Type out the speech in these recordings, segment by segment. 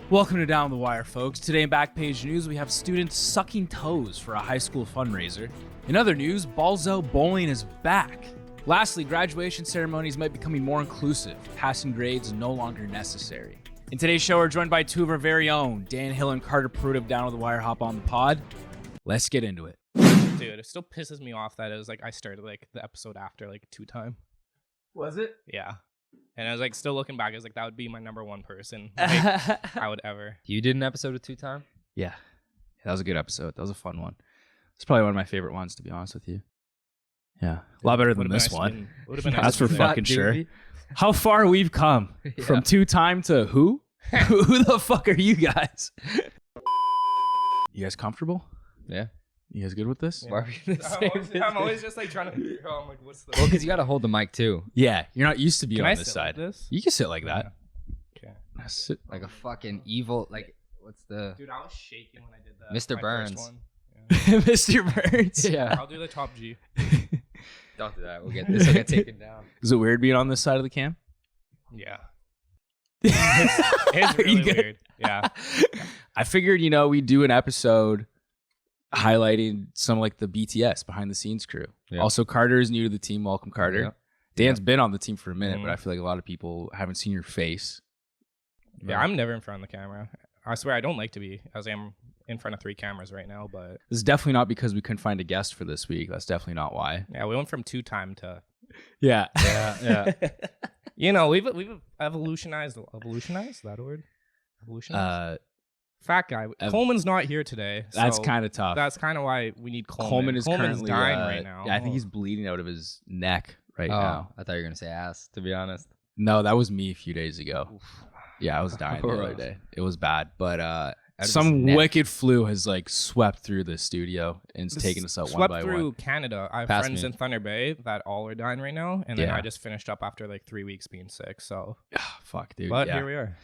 Welcome to Down the Wire, folks. Today in Backpage News, we have students sucking toes for a high school fundraiser. In other news, Balzo bowling is back. Lastly, graduation ceremonies might be becoming more inclusive. Passing grades no longer necessary. In today's show, we're joined by two of our very own, Dan Hill and Carter Pruett of Down the Wire. Hop on the pod. Let's get into it. Dude, it still pisses me off that it was like I started like the episode after like 2-time. Was it? Yeah. And I was like still looking back, I was like, that would be my number one person I would ever. You did an episode of 2-time? Yeah. That was a good episode. That was a fun one. It's probably one of my favorite ones, to be honest with you. Yeah. A lot better than this one. That's for fucking sure. How far we've come from 2-time to who? Who the fuck are you guys? You guys comfortable? Yeah. You guys good with this? Why are we gonna say this? I'm always just like trying to figure out, I'm like, what's the... Well, because you got to hold the mic too. Yeah. You're not used to be Can on I this sit side. like this? You can sit like that. Okay. Sit. Like a fucking evil, like, what's the... Dude, I was shaking when I did that. Mr. my Burns. first one. Yeah. Mr. Burns. Yeah. I'll do the top G. Don't do that. This will get taken down. Is it weird being on this side of the cam? Yeah. It's Are you really good? weird. Yeah. I figured, we'd do an episode highlighting some like the BTS behind the scenes crew. Yeah. Also, Carter is new to the team. Welcome, Carter. Yeah. Dan's been on the team for a minute, Mhm. but I feel like a lot of people haven't seen your face. Yeah, I'm never in front of the camera. I swear I don't like to be, as I am in front of 3 cameras right now, but This is definitely not because we couldn't find a guest for this week. That's definitely not why. yeah, we went from 2-time to, Yeah. Yeah. we've evolutionized. Is that a word? Evolutionized? Fat guy. Coleman's not here today. That's so kind of tough. That's kind of why we need Coleman. Coleman's currently dying right now. Yeah, I think he's bleeding out of his neck right now. I thought you were going to say ass, to be honest. No, that was me a few days ago. Yeah, I was dying the other day. It was bad, but of some his neck. wicked flu has like swept through the studio and it's taken us out one Swept by through one. Canada. I have Past friends me. in Thunder Bay that all are dying right now, and then Yeah. I just finished up after like 3 weeks being sick. So, Ah, fuck, dude. but yeah. here we are.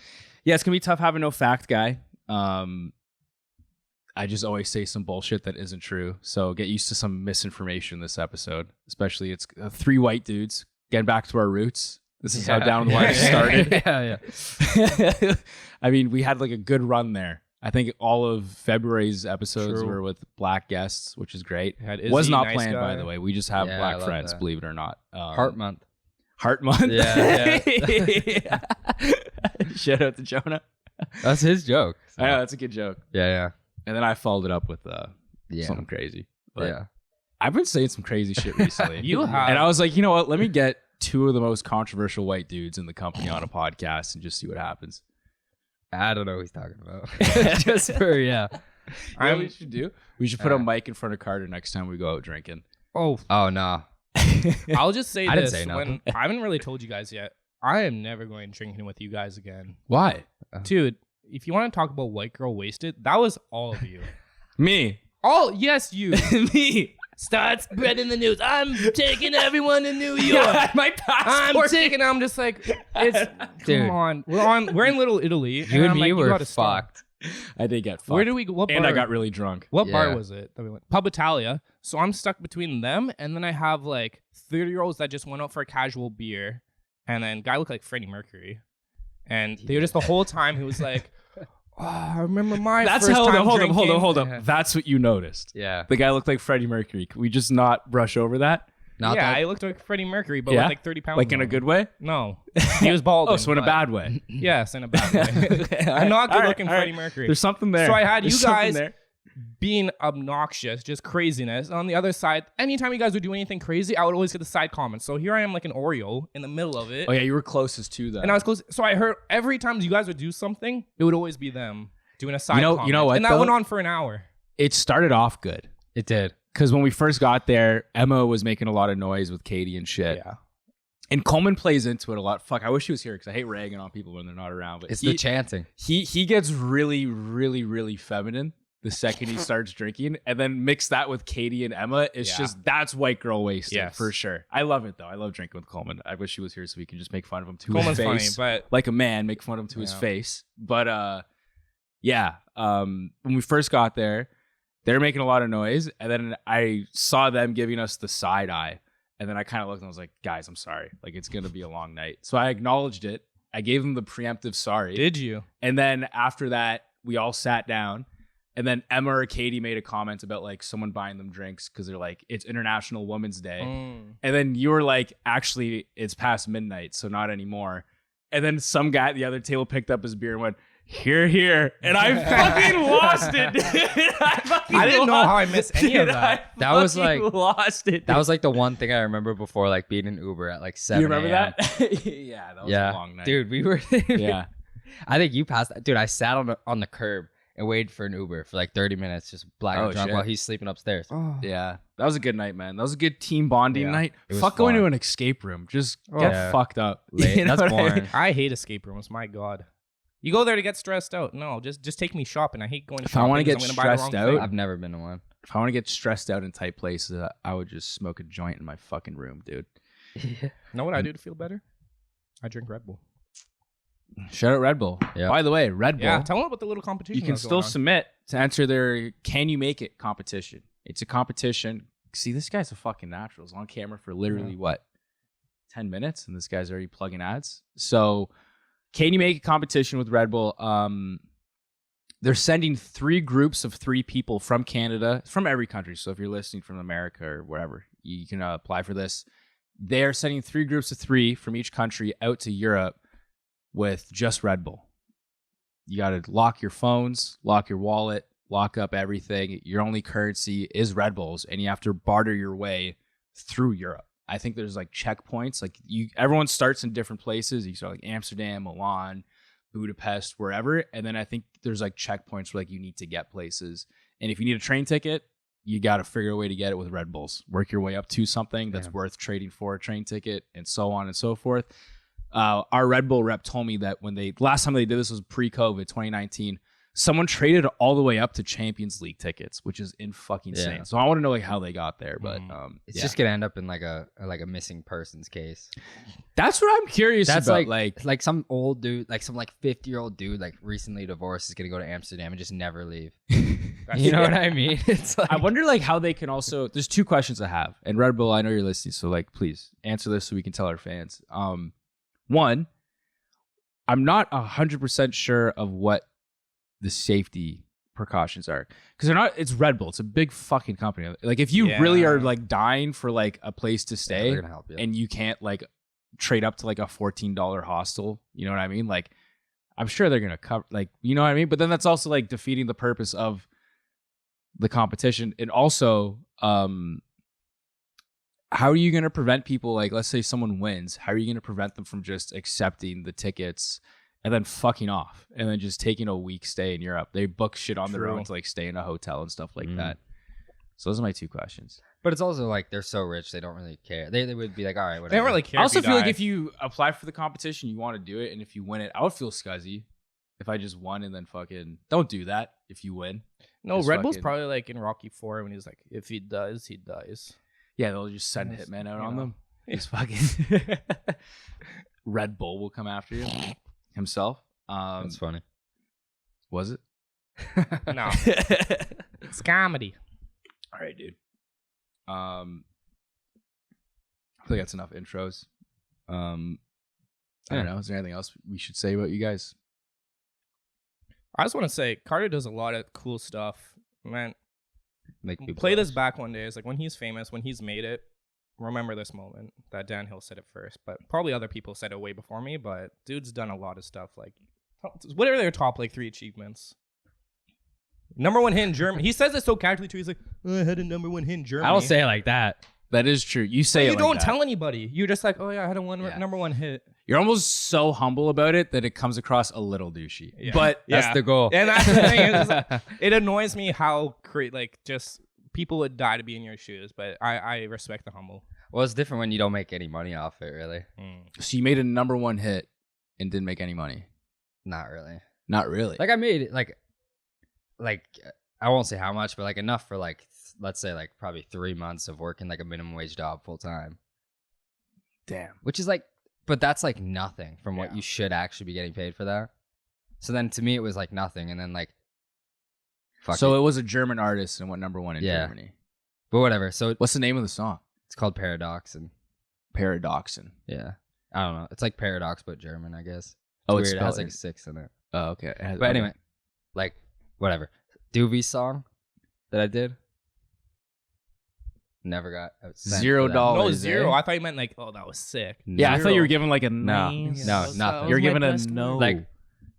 Yeah, it's gonna be tough having no fact guy. I just always say some bullshit that isn't true. So get used to some misinformation this episode. Especially it's 3 white dudes getting back to our roots. This is how Down the Wire started. Yeah. I mean, we had like a good run there. I think all of February's episodes True. were with black guests, which is great. Had Was Izzy, not nice planned, guy. by the way. We just have Yeah, I black love friends, that. believe it or not. Heart month. Heart month. Yeah, Yeah. Shout out to Jonah. That's his joke. So. I know, that's a good joke. Yeah. And then I followed it up with Yeah. something crazy. But Yeah. I've been saying some crazy shit recently. You have. And I was like, you know what? Let me get 2 of the most controversial white dudes in the company on a podcast and just see what happens. I don't know what he's talking about. Just for, yeah. You know what we should do? We should put a Uh, mic in front of Carter next time we go out drinking. Oh, Oh, no. I'll just say I didn't this. say nothing. I haven't really told you guys yet. I am never going drinking with you guys again. Why? Dude, if you want to talk about white girl wasted, that was all of you. Me. All, yes, you. Me. Start spreading the news. I'm taking everyone to New York. Yeah, my passport. I'm taking. I'm just like, it's Dude. come on. We're in Little Italy. You and I'm me like, you were gotta stop. fucked. I did get fucked. Where do we go? What And bar? I got really drunk. What bar Yeah. was it that we went? Pub Italia. So I'm stuck between them, and then I have like 30-year-olds that just went out for a casual beer, and then guy looked like Freddie Mercury, and they were just the whole time he was like, "Oh, I remember my That's first hold time up, hold up, drinking." hold up, hold Yeah. up. That's what you noticed. Yeah. The guy looked like Freddie Mercury. Can we just not brush over that? Not yeah, that. I looked like Freddie Mercury, but Yeah? with like 30 pounds. Like in a on. good way? No, he was bald. Oh, so in a bad way. Yes, in a bad way. I'm not good looking Freddie Mercury. There's something there. So I had There's you something guys there. being obnoxious, just craziness. On the other side, anytime you guys would do anything crazy, I would always get the side comments. So here I am like an Oreo in the middle of it. Oh yeah, you were closest to that. And I was close. So I heard every time you guys would do something, it would always be them doing a side You know comment. what, And that though? went on for an hour. It started off good. It did. Because when we first got there, Emma was making a lot of noise with Katie and shit. Yeah. And Coleman plays into it a lot. Fuck, I wish he was here because I hate ragging on people when they're not around. But It's he, the chanting. he gets really, really, really feminine the second he starts drinking. And then mix that with Katie and Emma. It's Yeah. just, that's white girl wasted Yes. for sure. I love it though. I love drinking with Coleman. I wish he was here so we could just make fun of him to Coleman's his funny, face. but Like a man, make fun of him to his Yeah. face. But when we first got there, they were making a lot of noise, and then I saw them giving us the side eye, And then I kind of looked and I was like, guys, I'm sorry. Like, it's going to be a long night. So I acknowledged it. I gave them the preemptive sorry. Did you? And then after that, we all sat down. And then Emma or Katie made a comment about like someone buying them drinks because they're like, it's International Women's Day. And then you were like, actually, it's past midnight, so not anymore. And then some guy at the other table picked up his beer and went, here, here. And I fucking lost it, dude. I didn't know how I missed any of that. That was like lost it. That was like the one thing I remember before like being in Uber at like 7 You remember a.m. that? Yeah, that was a long night. Dude, we were Yeah. I think you passed that. Dude, I sat on the curb and waited for an Uber for like 30 minutes, just blackout drunk while he's sleeping upstairs. Yeah, that was a good night, man. That was a good team bonding night. Fuck fun. going to an escape room. Just get fucked up. Late. You know That's what I mean? boring. I hate escape rooms. My God. You go there to get stressed out. No, just take me shopping. I hate going If shopping. I want to get because I'm gonna buy the stressed wrong out, thing. I've never been to one. if I want to get stressed out in tight places, I would just smoke a joint in my fucking room, dude. Know what I do to feel better? I drink Red Bull. Shout out Red Bull. Yeah. By the way, Red Bull. Yeah, tell them about the little competition. You can still submit to enter their Can You Make It competition. It's a competition. See, this guy's a fucking natural. He's on camera for literally, 10 minutes? And this guy's already plugging ads. So, Can You Make It competition with Red Bull? They're sending 3 groups of 3 people from Canada, from every country. So, if you're listening from America or wherever, you can apply for this. They're sending 3 groups of 3 from each country out to Europe with just Red Bull. You got to lock your phones, lock your wallet, lock up everything. Your only currency is Red Bulls, and you have to barter your way through Europe. I think there's like checkpoints. Like everyone starts in different places. You start like Amsterdam, Milan, Budapest, wherever, and then I think there's like checkpoints where like you need to get places. And if you need a train ticket, you got to figure a way to get it with Red Bulls. Work your way up to something that's worth trading for a train ticket, and so on and so forth. Our Red Bull rep told me that when last time they did this was pre-COVID, 2019. Someone traded all the way up to Champions League tickets, which is fucking insane. So I want to know like how they got there, but It's just gonna end up in like a missing persons case. That's what I'm curious That's about. like some old dude, like some like 50-year-old dude, like recently divorced, is gonna go to Amsterdam and just never leave. You know what I mean? It's like I wonder like how they can also. There's 2 questions I have, and Red Bull, I know you're listening, so like please answer this so we can tell our fans. One, I'm not 100% sure of what the safety precautions are, because they're not. It's Red Bull. It's a big fucking company. Like if you really are like dying for like a place to stay, they're gonna help you. and you can't like trade up to like a $14 hostel, you know what I mean? Like I'm sure they're gonna cover, like, you know what I mean? But then that's also like defeating the purpose of the competition. And also, how are you going to prevent people, like, let's say someone wins, how are you going to prevent them from just accepting the tickets and then fucking off and then just taking a week stay in Europe? They book shit on their own to like stay in a hotel and stuff like that. So those are my 2 questions. But it's also like they're so rich they don't really care. They would be like, all right, whatever. They don't really care. I also if you feel like die. if you apply for the competition, you want to do it, and if you win it, I would feel scuzzy if I just won and then fucking don't do that if you win. No, Just Red Bull's fucking- probably like in Rocky 4 when he's like, if he dies, he dies. Yeah, they'll just send Yes, Hitman out you on know. them. Just fucking Red Bull will come after you himself. That's funny. Was it? No, it's comedy. All right, dude. I think that's enough intros. I don't know. Is there anything else we should say about you guys? I just want to say, Carter does a lot of cool stuff. Man, Make people play this jealous. back one day. It's like when he's famous, when he's made it, remember this moment that Dan Hill said it first, but probably other people said it way before me, but dude's done a lot of stuff. Like, what are their top like 3 achievements? Number 1 hit in Germany. He says it so casually too. He's like, oh, I had a number 1 hit in Germany. I don't say it like that. That is true. You say you it like don't that. tell anybody. You're just like, oh yeah, I had a Yeah. number 1 hit. You're almost so humble about it that it comes across a little douchey. Yeah. But That's the goal. And that's the thing. It's like, it annoys me how like just people would die to be in your shoes, but I respect the humble. Well, it's different when you don't make any money off it, really. so you made a number 1 hit and didn't make any money. Not really. Not really. Like I made it like I won't say how much, but like enough for like let's say like probably 3 months of working like a minimum wage job full time. Damn. Which is like, but that's like nothing from what Yeah. you should actually be getting paid for that. So then to me it was like nothing, and then like, fuck So it. it was a German artist and went number 1 in Yeah. Germany. But whatever. So What's the name of the song? It's called Paradoxin. Paradoxin. Yeah. I don't know. It's like Paradox, but German, I guess. Oh, Weird. it's It has spelled- like a 6 in it. Oh, okay. But anyway, like, whatever. Doobie's song that I did never got sent $0. for that. No, Dollars, 0. eh? I thought you meant like, oh, that was sick. Yeah, I thought you were giving like a No. nice. No, That nothing. was You're my giving a best no. word. Like,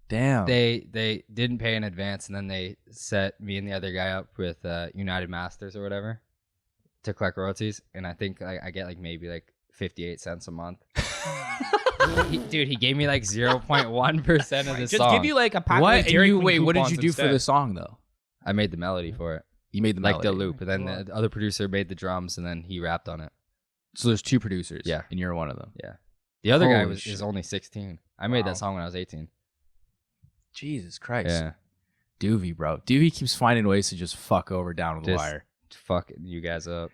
damn. They didn't pay in advance, and then they set me and the other guy up with United Masters or whatever to collect royalties, and I think I get like maybe like 58 cents a month. Dude, he gave me like 0.1% of the Just song. give you like a pack What? of Dairy Queen Wait, what did coupons you do for instead. the song though? I made the melody for it, You made the like the melody. loop, and then the other producer made the drums, and then he rapped on it. So there's 2 producers. Yeah. and you're one of them. Yeah, the other guy Holy is shit. only 16. I made Wow. that song when I was 18. Jesus Christ. Yeah, Doovie, bro. Doovie keeps finding ways to just fuck over down with the Just- wire. fucking you guys up.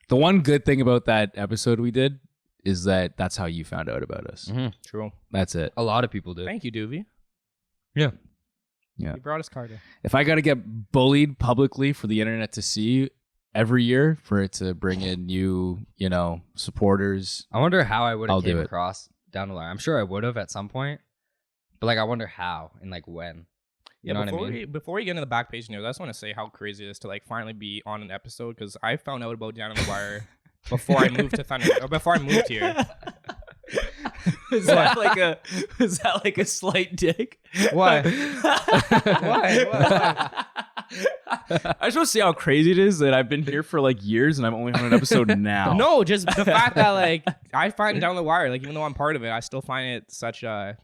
The one good thing about that episode we did is that that's how you found out about us. True. That's it. A lot of people did. Thank you, Doovie. Yeah. Yeah. You brought us Carter. If I got to get bullied publicly for the internet to see every year for it to bring in new, supporters. I wonder how I would I'll have do came it. across down the line. I'm sure I would have at some point, but like I wonder how and like when. You know what I mean? Before we get into the back page news, I just want to say how crazy it is to like finally be on an episode because I found out about Down on the Wire before I moved to Thunder, or before I moved here. Is that like a slight dick? Why? Why? I just want to see how crazy it is that I've been here for like years and I'm only on an episode now. No, just the fact that like I find Down the Wire, like even though I'm part of it, I still find it such a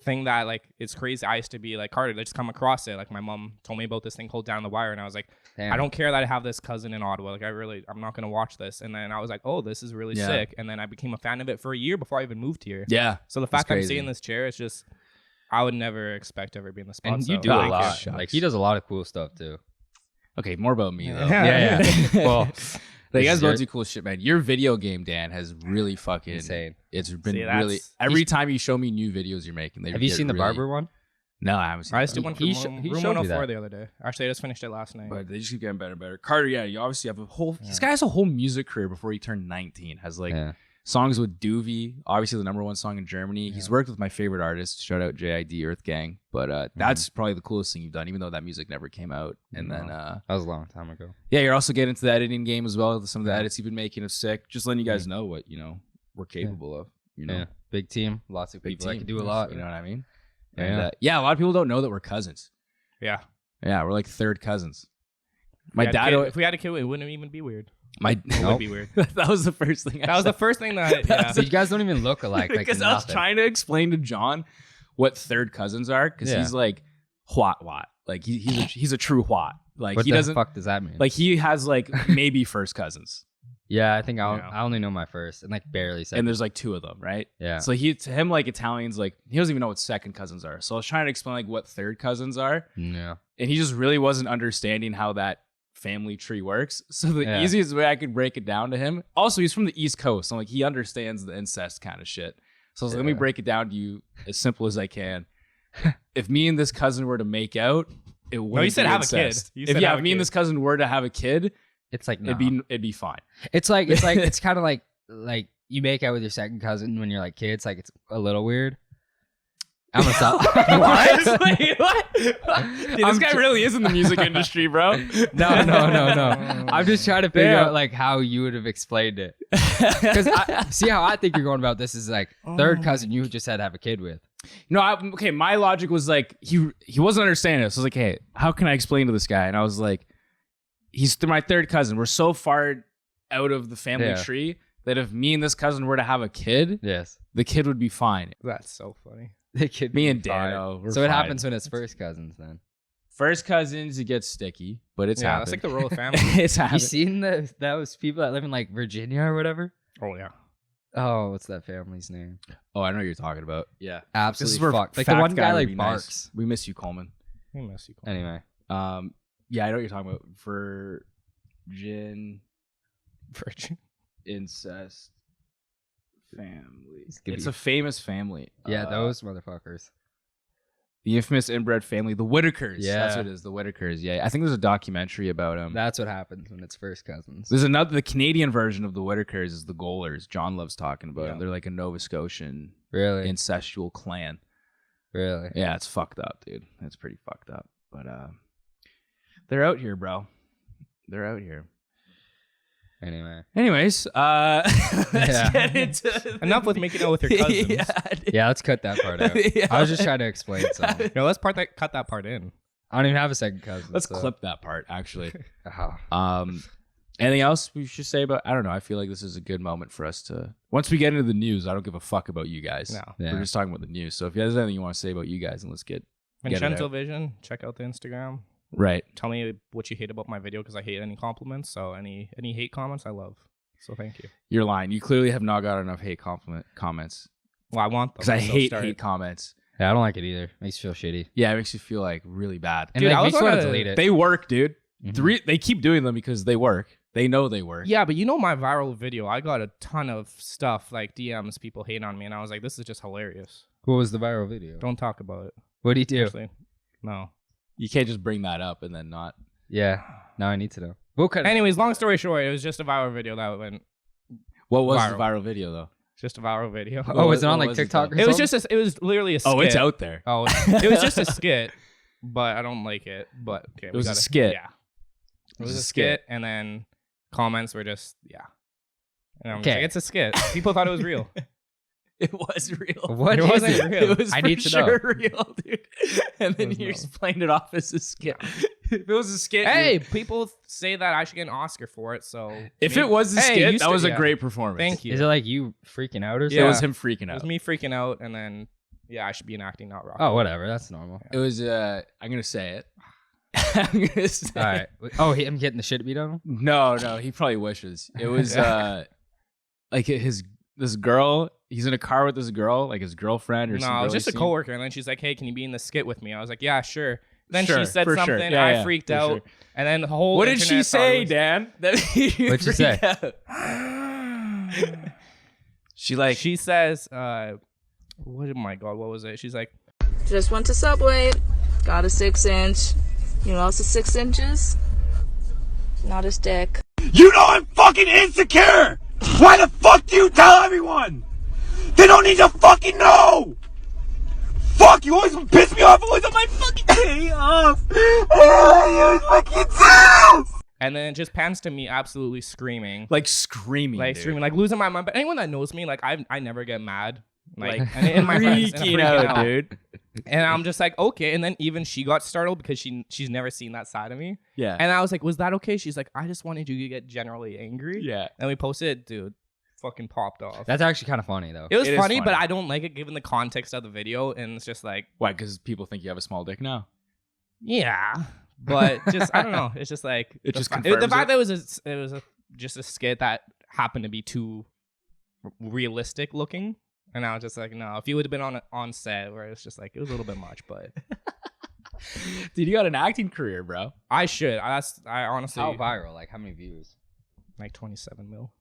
thing that like it's crazy. I used to be like Carter, let's come across it. Like my mom told me about this thing called Down the Wire, and I was like, Damn. I don't care that I have this cousin in Ottawa. Like I'm not gonna watch this. And then I was like, oh, this is really Yeah. sick. And then I became a fan of it for a year before I even moved here. Yeah. So the fact that I'm crazy. sitting in this chair, it's just I would never expect to ever be in the spot. And you so do a thank you. lot. Shucks. Like he does a lot of cool stuff too. Okay, more about me though. Yeah. Well, you guys is both your- do cool shit, man. Your video game, Dan, has really fucking Insane. It's been See, that's- really every time you show me new videos you're making. They Have you get seen the really- barber one? No, I haven't seen. I the just did barber. one for He room, he room showed me 104 that. the other day. Actually, I just finished it last night. But they just keep getting better and better. Carter, yeah, you obviously have a whole. This guy has a whole music career before he turned 19. Has like Yeah. songs with Doovie, obviously the #1 song in Germany. He's worked with my favorite artists. Shout out JID Earth Gang. But that's probably the coolest thing you've done, even though that music never came out. And then That was a long time ago. yeah, you're also getting into the editing game as well. Some of the edits you've been making of sick. Just letting you guys know what we're capable of. Yeah. Big team, lots of Big people. I team. can do a lot. You know what I mean? Yeah. And, yeah, a lot of people don't know that we're cousins. yeah. Yeah, we're like third cousins. My If we had a dad. kid- if we had a kid, it wouldn't even be weird. My It would be weird. that was the first thing. That was the first thing that. Yeah. So you guys don't even look alike. Like Because I was nothing. trying to explain to John what third cousins are, because Yeah. he's like what, like he's a true what. Like What he the doesn't fuck does that mean? like he has like maybe first cousins, yeah, I think Yeah. I only know my first and like barely second. and there's like 2 of them, right? Yeah. So to him like Italians, like he doesn't even know what second cousins are. So I was trying to explain like what third cousins are, Yeah. and he just really wasn't understanding how that family tree works. So the Yeah. easiest way I could break it down to him. Also, he's from the East Coast, so like he understands the incest kind of shit. So I was like, let me Yeah. break it down to you as simple as I can. If me and this cousin were to make out, it wouldn't. you said be have a kid. incest. You If said yeah, have if a me and kid. this cousin were to have a kid, It's like it'd be fine. it's kind of like you make out with your second cousin when you're like kids. Like it's a little weird. I'm gonna stop. What? Wait, what? Dude, this guy really is in the music industry, bro. No. I'm just trying to figure Damn. out like how you would have explained it. Because see how I think you're going about this is like third cousin you just had to have a kid with. No, okay. My logic was like he wasn't understanding it. So I was like, hey, how can I explain to this guy? And I was like, he's my third cousin. We're so far out of the family Yeah. tree that if me and this cousin were to have a kid, Yes. the kid would be fine. That's so funny. The kid. Me would and be fine. Dano, we're So it fine. happens when it's first cousins then. First cousins, it gets sticky, but it's Yeah, happened. that's like the rule of family. It's You happened. seen those people that live in like Virginia or whatever? Oh yeah. Oh, what's that family's name? Oh, I know what you're talking about. Yeah. This Absolutely is where fucked. Like Fact the one guy would like be nice. barks. We miss you, Coleman. We miss you. Cole. Anyway, Yeah, I know what you're talking about. Virgin Virgin. incest family. gonna It's be- a famous family. yeah, those motherfuckers. The infamous inbred family, the Whitakers. Yeah. That's what it is, the Whitakers. Yeah, I think there's a documentary about them. That's what happens when it's first cousins. There's the Canadian version of the Whitakers is the Goalers. John loves talking about them. They're like a Nova Scotian Really? incestual clan. Really? Yeah, it's fucked up, dude. It's pretty fucked up. But they're out here, bro. They're out here. Anyways, let's get into Enough with making out with your cousins. Yeah, let's cut that part out. Yeah. I was just trying to explain something. No, let's cut that part in. I don't even have a second cousin. Let's so. clip that part, actually. Oh. Anything else we should say about? I don't know. I feel like this is a good moment for us to. Once we get into the news, I don't give a fuck about you guys. No. Yeah. We're just talking about the news. So if there's anything you want to say about you guys, and let's get it Vincenzo out. Vision, check out the Instagram. Right. Tell me what you hate about my video because I hate any compliments. So any hate comments, I love. So thank you. You're lying. You clearly have not got enough hate comments. Well, I want them. Because I so hate start hate it. comments. Yeah, I don't like it either. Makes you feel shitty. Yeah, it makes you feel like really bad. And Dude, like, I was makes you want on to a- delete it. They work, dude. Mhm. They keep doing them because they work. They know they work. Yeah, but you know my viral video, I got a ton of stuff like DMs, people hate on me, and I was like, this is just hilarious. What was the viral video? Don't talk about it. What do you do? Actually, no. You can't just bring that up and then not. Yeah. Now I need to know. We'll cut it. Anyways, long story short, it was just a viral video that went. What was Viral. the viral video though? Just a viral video. Oh, was it on what like was it, TikTok though? or It was something? just it was literally a skit. Oh, it's out there. Oh, it was just a skit, but I don't like it. But okay, It was a skit. Yeah, it was a skit, and then comments were just And I'm just Okay. like, it's a skit. People thought it was real. It was real. What It is wasn't it? real. It was I for need to know. sure real, dude. And then was you no. explained it off as a skit. If it was a skit, Hey, people say that I should get an Oscar for it. So if maybe- it was a Hey, skit, you that was a yeah. great performance. Thank you. Is it like you freaking out or It something? was him freaking It out. was me freaking out, and then I should be in acting, not rock. Oh, whatever. That's normal. It was. I'm gonna say it. I'm gonna say. All right. Oh, I'm getting the shit beat on him? No, he probably wishes. It was like this girl. He's in a car with this girl, like his girlfriend or some No, it was girl just a he's seen. coworker, and then she's like, "Hey, can you be in the skit with me?" I was like, "Yeah, sure." Then Sure, she said for sure. something, Yeah, I yeah, freaked for out, sure. and then the whole. What did she internet thought say, it Dan? That made you What'd she freak say? out? She like She says, "What? Oh my God, what was it?" She's like, Just went to Subway, got a 6-inch. You know, also 6 inches. Not his dick. You know I'm fucking insecure! Why the fuck do you tell everyone? They don't need to fucking know! Fuck, you always piss me off always on my fucking day off! Oh, you fucking tell! and then it just pans to me absolutely screaming, screaming, like dude. screaming, like losing my mind. But anyone that knows me, like I never get mad, like and in my friends, and I'm freaking out, dude. And I'm just like, okay. And then even she got startled because she's never seen that side of me. Yeah, And I was like, was that okay? She's like, I just wanted you to get generally angry. yeah. And we posted it, dude. Fucking popped off. That's actually kind of funny, though. It was It is funny, but funny. I don't like it given the context of the video. And it's just like, Why? Because people think you have a small dick now. yeah, but just I don't know. It's just like It the just fa- confirms the fact it? that it was just a skit that happened to be too realistic looking. And I was just like, no. If you would have been on set, where it's just like it was a little bit much, but Dude, you got an acting career, bro. I should. I honestly How viral? Like, how many views? like 27 mil.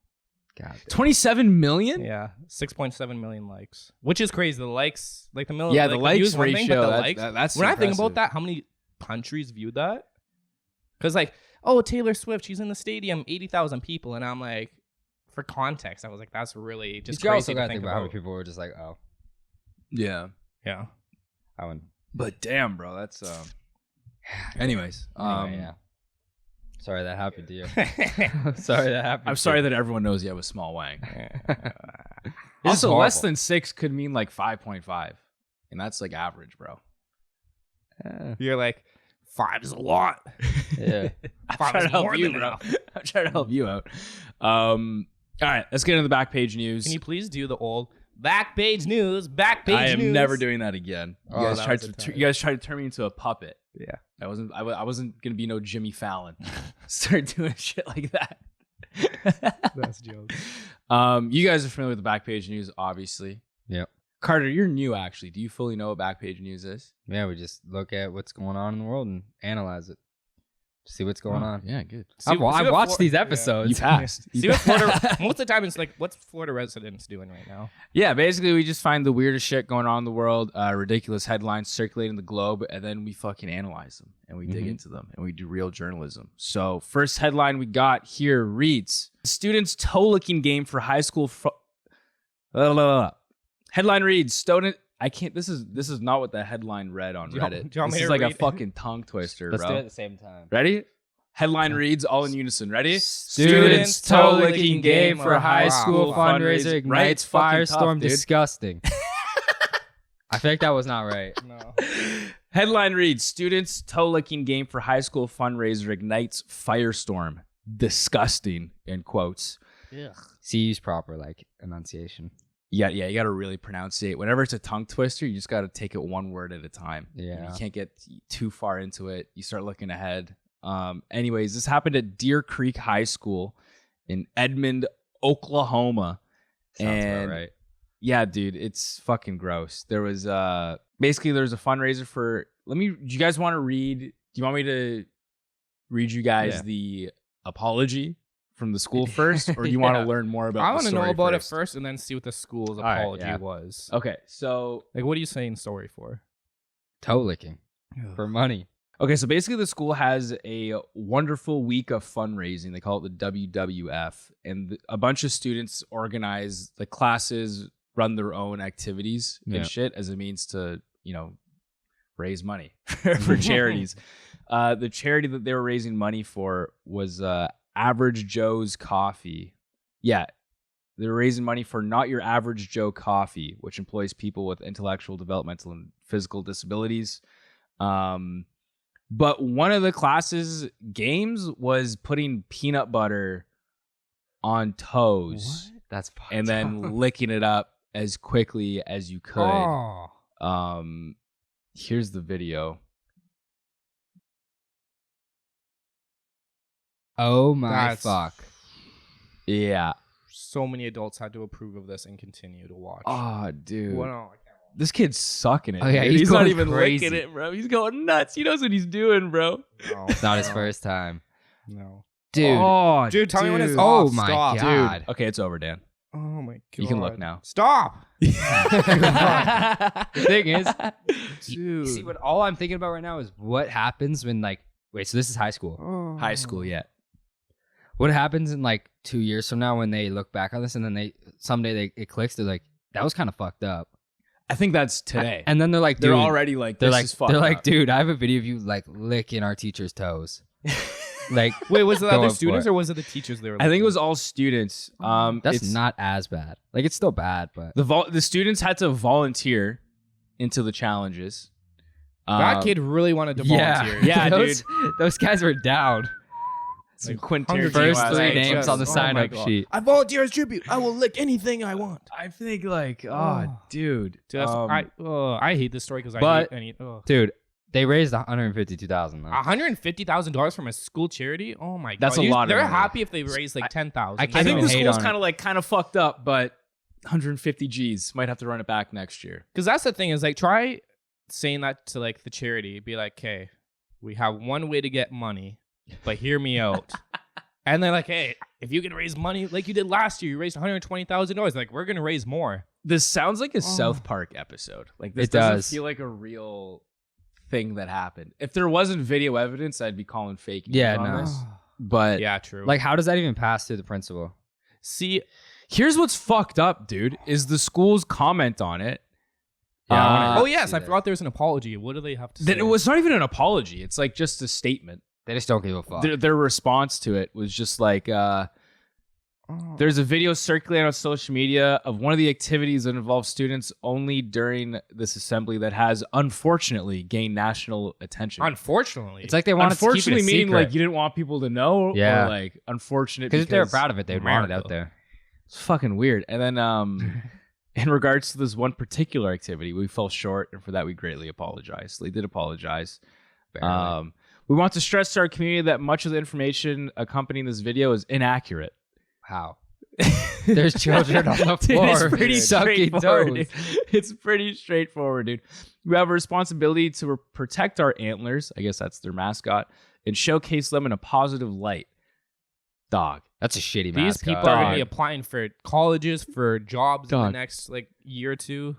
God. 27 million? Yeah, 6.7 million likes, which is crazy. The likes, like the million. Yeah, like the likes views, one thing, but ratio, the that's- likes. that's when I think impressive. about that, how many countries viewed that? Because like, oh, Taylor Swift, she's in the stadium, 80,000 people, and I'm like, for context, I was like, that's really just You also crazy got to to think think about how about. many people were just like, oh, Yeah. Yeah, I wouldn't. But damn, bro, that's Anyways, Anyway, yeah. Sorry that happened to you. Sorry that happened. I'm sorry that everyone knows you have a small wang. It's Also, less horrible. than 6 could mean like 5.5, and that's like average, bro. you're like, 5 is a lot. Yeah. I'm 5 trying is to help more you, than bro. enough. I'm trying to help you out. All right, let's get into the back page news. Can you please do the old back page news? Back page I am news. never doing that again. Oh, that was a time. You guys tried to turn me into a puppet. Yeah. I wasn't gonna be no Jimmy Fallon. Start doing shit like that. That's jokes. You guys are familiar with the back page news, obviously. Yep. Carter, you're new actually. Do you fully know what back page news is? Yeah, we just look at what's going on in the world and analyze it. See what's going on. Yeah, good. I've watched these episodes. You passed. See what Florida, most of the time it's like, what's Florida residents doing right now? Yeah, basically we just find the weirdest shit going on in the world, ridiculous headlines circulating the globe, and then we fucking analyze them and we dig into them and we do real journalism. So first headline we got here reads: Students toe licking game for high school. Headline reads: Student. I can't. This is not what the headline read on Reddit. This is like a fucking tongue twister, Let's bro. do it at the same time. Ready? Headline reads all in unison. Ready? Students toe licking game for high school fundraiser ignites Firestorm. Tough, dude. Disgusting. I feel like that was not right. No. Headline reads: Students toe licking game for high school fundraiser ignites Firestorm. Disgusting, in quotes. Ugh. See, use proper like enunciation. Yeah, you got to really pronunciate. Whenever it's a tongue twister, you just got to take it one word at a time. Yeah. You can't get too far into it. You start looking ahead. Anyways, this happened at Deer Creek High School in Edmond, Oklahoma. Sounds about right. Yeah, dude, it's fucking gross. There was basically there was a fundraiser for. Do you guys want to read? Do you want me to read you guys the apology from the school first, or do you want to learn more about? I want to know about first? it first, and then see what the school's right, apology yeah. was. Okay, so Like, what are you saying sorry for? Toe licking for money. Okay, so basically the school has a wonderful week of fundraising. They call it the WWF. And a bunch of students organize the classes, run their own activities and shit as a means to, raise money for charities. The charity that they were raising money for was Average Joe's Coffee. Yeah, they were raising money for Not Your Average Joe Coffee, which employs people with intellectual, developmental, and physical disabilities. But one of the classes games was putting peanut butter on toes. What? That's fucked and then up. licking it up as quickly as you could. Oh. Here's the video. Oh my That's- fuck. Yeah. So many adults had to approve of this and continue to watch. Oh, dude. Well, no, I can't. This kid's sucking it. Oh, yeah, dude. he's He's not going even crazy. licking it, bro. He's going nuts. He knows what he's doing, bro. No, It's not his no, first time. No. Dude. Oh, Dude, tell me when it's Oh off. my Stop. God. Dude. Okay, it's over, Dan. Oh my god. You can look now. Stop. The thing is, Dude. see, what all I'm thinking about right now is what happens when wait, so this is high school. Oh. High school, yeah. What happens in 2 years from now when they look back on this and then someday it clicks? They're like, that was kind of fucked up. I think that's today. And then they're like, they're dude, already like, they're this like, is fucked they're like, up. dude, I have a video of you licking our teacher's toes. Wait, was it the going other for students it. or was it the teachers they were I think it looking? was all students. That's it's, not as bad. It's still bad, but the students had to volunteer into the challenges. That kid really wanted to volunteer. Yeah, those guys were down. Some Like, Quentin hundreds Tarantino of First ass three shit. names on the Oh sign my up God. sheet. I volunteer as tribute. I will lick anything I want. I think dude. Dude, that's, I hate this story because I but- hate any. Dude, they raised $152,000. $150,000 from a school charity? Oh my god. That's a lot of They're money. happy if they raise like 10,000. I I can't think even the hate school's on it. kind of fucked up, but 150 G's might have to run it back next year. Because that's the thing is try saying that to the charity. Be like, hey, we have one way to get money, but hear me out. And they're like, hey, if you can raise money like you did last year, you raised $120,000. We're gonna raise more. This sounds like a South Park episode. This It doesn't does. feel like a real thing that happened. If there wasn't video evidence, I'd be calling fake news Yeah, on no. this. But Yeah, true. How does that even pass through the principal? see, here's what's fucked up, dude, is the school's comment on it. Yeah, I wanna oh yes, see I that. forgot there was an apology. What do they have to say? That it was not even an apology. It's just a statement. They just don't give a fuck. Their response to it was just there's a video circulating on social media of one of the activities that involves students only during this assembly that has unfortunately gained national attention. Unfortunately, It's like they wanted to keep it a Unfortunately, meaning secret. you didn't want people to know, Yeah. or unfortunate Because if they were proud of it, they'd want it out America. there. It's fucking weird. And then in regards to this one particular activity, we fell short, and for that we greatly apologize. They did apologize. Barely. We want to stress to our community that much of the information accompanying this video is inaccurate. How? There's children on the Dude, floor it's pretty sucking straightforward, toes. dude. It's pretty straightforward, dude. We have a responsibility to protect our antlers. I guess that's their mascot. and showcase them in a positive light. Dog. That's a shitty These mascot. people are going to be applying for colleges, for jobs in the Dog. next like year or two.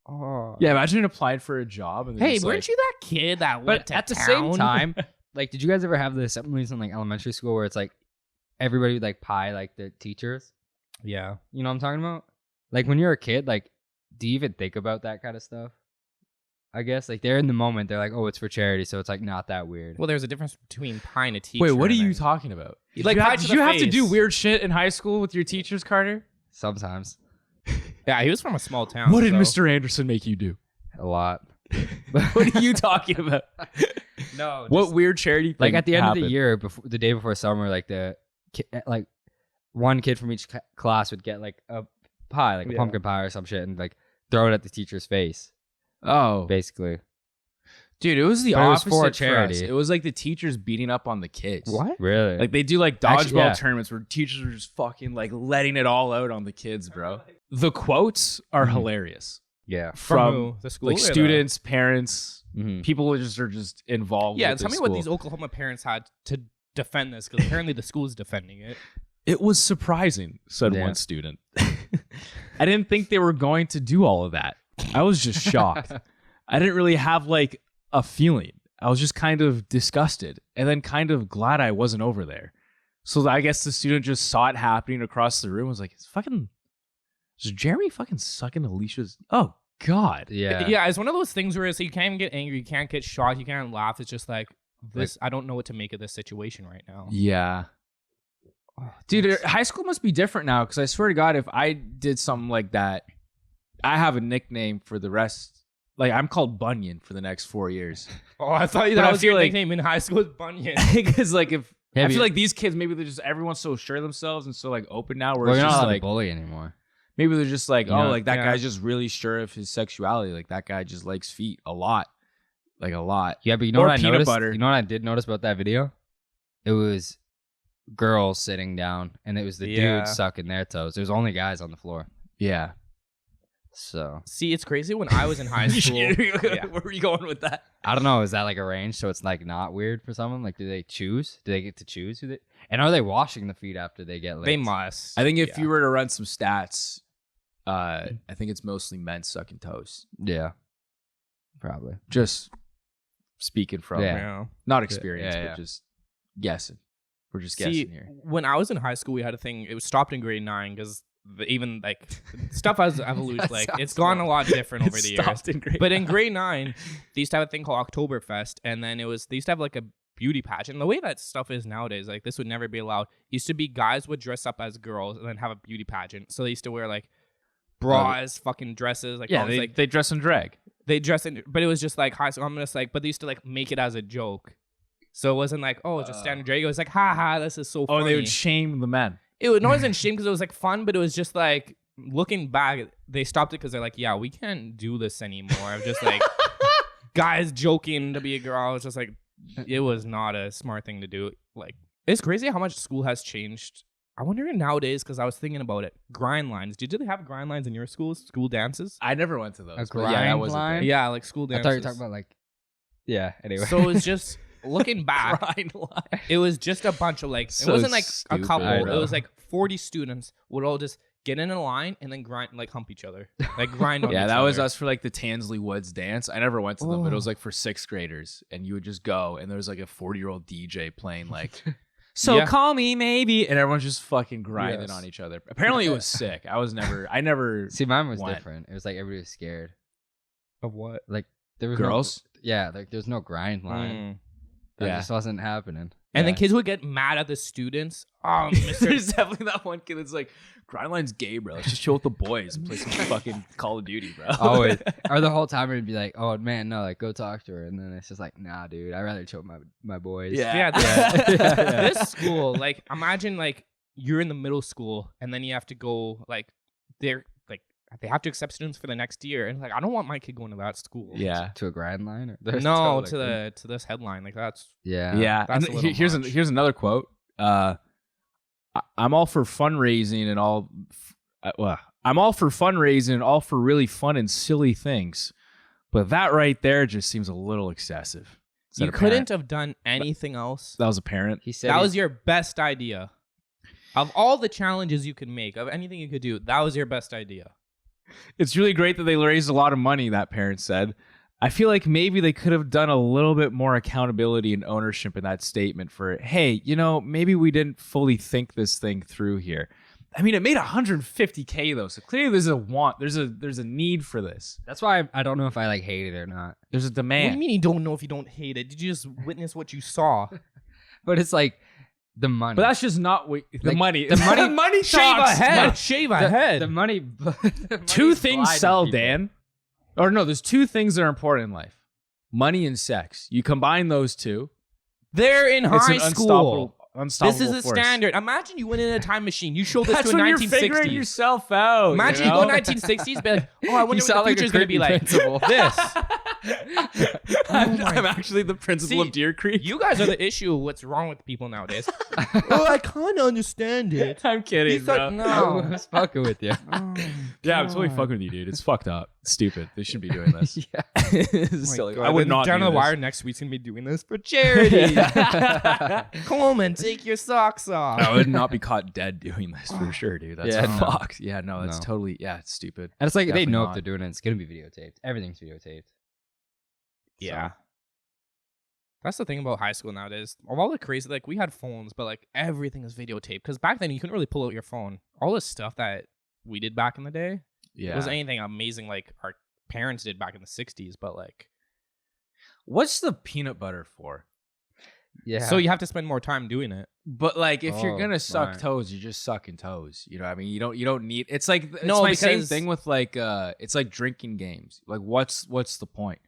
Oh. Yeah, imagine applying for a job. And Hey, just, weren't like, you that kid that went But to at the town? same time, like, did you guys ever have the assemblies in like elementary school where it's like everybody would like pie like the teachers? Yeah. You know what I'm talking about? Like when you're a kid, like, do you even think about that kind of stuff? I guess like they're in the moment. They're like, oh, it's for charity, so it's like not that weird. Well, there's a difference between pieing a teacher. Wait, what are and you then- talking about? Like, Did pie you, to did the you have to face. do weird shit in high school with your teachers, Carter? Sometimes Yeah, he was from a small town. What did so- Mr. Anderson make you do? a lot. What are you talking about? No, What weird charity thing like at the end of happened? the year, before the day before summer, like like one kid from each class would get like a pie, like a Yeah. pumpkin pie or some shit, and like throw it at the teacher's face, Oh, basically. dude, it was the But it was opposite for for us. charity. It was like the teachers beating up on the kids. Really? Like they do like dodgeball Actually, yeah. tournaments where teachers are just fucking like letting it all out on the kids, bro. The quotes are Mhm. hilarious yeah. From who? The school? like or the- students, parents, Mm-hmm. people are just involved. Yeah, with tell this me what school. these Oklahoma parents had to defend this, because apparently the school is defending it. It was surprising, said Yeah. one student. I didn't think they were going to do all of that. I was just shocked. I didn't really have like a feeling. I was just kind of disgusted and then kind of glad I wasn't over there. So I guess the student just saw it happening across the room. Was like, is Jeremy fucking sucking Alicia's? Oh God. Yeah. Yeah, it's one of those things where it's, you can't even get angry, you can't get shocked, you can't laugh. It's just like this. I don't know what to make of this situation right now. Yeah. Dude, high school must be different now because I swear to God, if I did something like that, I have a nickname for the rest. Like, I'm called Bunyan for the next 4 years. Oh, I thought But that I was feel your like- nickname in high school. Is Bunyan. Because, like, if Yeah, I but feel you- like these kids, maybe they're just, everyone's so sure of themselves and so, like, open now where Well, it's you're not just allowed to like, bully anymore. maybe they're just like, You oh, know, like, that yeah. guy's just really sure of his sexuality. Like, that guy just likes feet a lot. Like, a lot. Yeah, but you know Or what I peanut noticed? butter. You know what I did notice about that video? It was girls sitting down, and it was the Yeah. dudes sucking their toes. There was only guys on the floor. Yeah. So See, it's crazy. When I was in high school, yeah. Where were you going with that? I don't know. Is that like arranged so it's like not weird for someone? Like, do they choose? Do they get to choose who they? And are they washing the feet after they get licked? they must. I think if Yeah. you were to run some stats, I think it's mostly men sucking toes. Yeah, probably. Just speaking from Yeah. Yeah. not experience, Yeah, but yeah. just guessing. We're just See, guessing here. when I was in high school, we had a thing. It was stopped in grade 9 because even like stuff has evoluted. That Like it's sounds gone wrong. a lot different over the years. Stopped in grade But in 9. grade 9, they used to have a thing called Oktoberfest, and then they used to have like a beauty pageant. And the way that stuff is nowadays, like this would never be allowed. Used to be guys would dress up as girls and then have a beauty pageant. So they used to wear like bras, fucking dresses, like yeah, all this, they, like they dress in drag. they dress in, but it was just like high school. I'm just like, but they used to like make it as a joke. So it wasn't like, oh, it's just standard drag. It was like, ha ha, this is so Oh, funny. and they would shame the men. It wasn't shame because it was like fun, but it was just like looking back, they stopped it because they're like, yeah, we can't do this anymore. I'm just like guys joking to be a girl. It's just like it was not a smart thing to do. Like it's crazy how much school has changed. I wonder nowadays because I was thinking about it. Grind lines. Did you have grind lines in your schools? School dances? I never went to those. A but yeah, that grind was line? Yeah, like school I dances. thought you were talking about like. Yeah. Anyway. So it's just looking back. grind line. It was just a bunch of like, So it wasn't like stupid, a couple. I It know. was like 40 students would all just get in a line and then grind, like hump each other. Like grind on Yeah, each that was other. us for like the Tansley Woods dance. I never went to them, but it Oh. was like for 6th graders. And you would just go, and there was like a 40-year-old DJ playing like, so Yeah. call me maybe. And everyone's just fucking grinding Yes. on each other. Apparently it was sick. I never, See, mine was went. different. It was like everybody was scared. Of what? Like there was girls. No, yeah, like there's no grind line. Mm. That Yeah. just wasn't happening. And then Yeah. kids would get mad at the students. Oh, Mr. There's definitely that one kid that's like, Grindline's gay, bro. Let's just chill with the boys and play some fucking Call of Duty, bro. Always. Or the whole time it'd be like, oh man, no, like go talk to her. And then it's just like, nah, dude, I'd rather chill with my boys. Yeah, Yeah. this school, like imagine like you're in the middle school and then you have to go like they have to accept students for the next year, and like I don't want my kid going to that school. Yeah. To a grind line? Or there's No, totally- to this headline. Like that's Yeah. Yeah. That's And a little here's much. here's another quote. I'm all for fundraising and all. I'm all for fundraising and all for really fun and silly things, but that right there just seems a little excessive. that You a couldn't parent? have done anything else. That was a parent. He said That he- was your best idea. Of all the challenges you could make, of anything you could do, that was your best idea. It's really great that they raised a lot of money, that parent said. I feel like maybe they could have done a little bit more accountability and ownership in that statement for, hey, maybe we didn't fully think this thing through here. I mean, it made $150K though, so clearly there's a want. There's a need for this. That's why I don't know if I like hate it or not. There's a What do demand. you mean you don't know if you don't hate it? Did you just witness what you saw? But it's like the money. But that's just not what the Like, money. the money- the money Shave talks. a head. No. Shave a the, head. the money. the Two money things blinding sell, people. Dan. Or no, there's two things that are important in life: money and sex. You combine those two, They're in it's high an school. unstoppable This is a force. standard. Imagine you went in a time machine. You show this That's to a when you're 1960s. figuring yourself out. Imagine you go 1960s, be like, oh, I wonder what sound the like a future's going to be creepy like. principal. This. I'm actually the principal of Deer Creek. You guys are the issue of what's wrong with people nowadays. Oh, I can't understand it. I'm kidding, He's like, bro. no. I was fucking with you. Yeah, I'm totally fucking with you, dude. It's fucked up. It's stupid. They shouldn't be doing this. Yeah. It's silly. I would not Down do the this. wire next week's going to be doing this for charity. Coleman, take your socks off. I would not be caught dead doing this for sure, dude. That's Yeah, no. fucked. Yeah, no, that's No. totally, it's stupid. And it's like Definitely they know not. if they're doing it, it's gonna be videotaped. Everything's videotaped. Yeah. That's the thing about high school nowadays. Of all the crazy, like we had phones, but like everything is videotaped. Because back then you couldn't really pull out your phone. All the stuff that we did back in the day Yeah. was anything amazing like our parents did back in the 60s. But like, What's the peanut butter for? Yeah. so you have to spend more time doing it. But like, if you're Oh, gonna suck right. toes, you're just sucking toes. You know what I mean? You don't need. It's like it's No, my same because- thing with like it's like drinking games. Like, what's the point?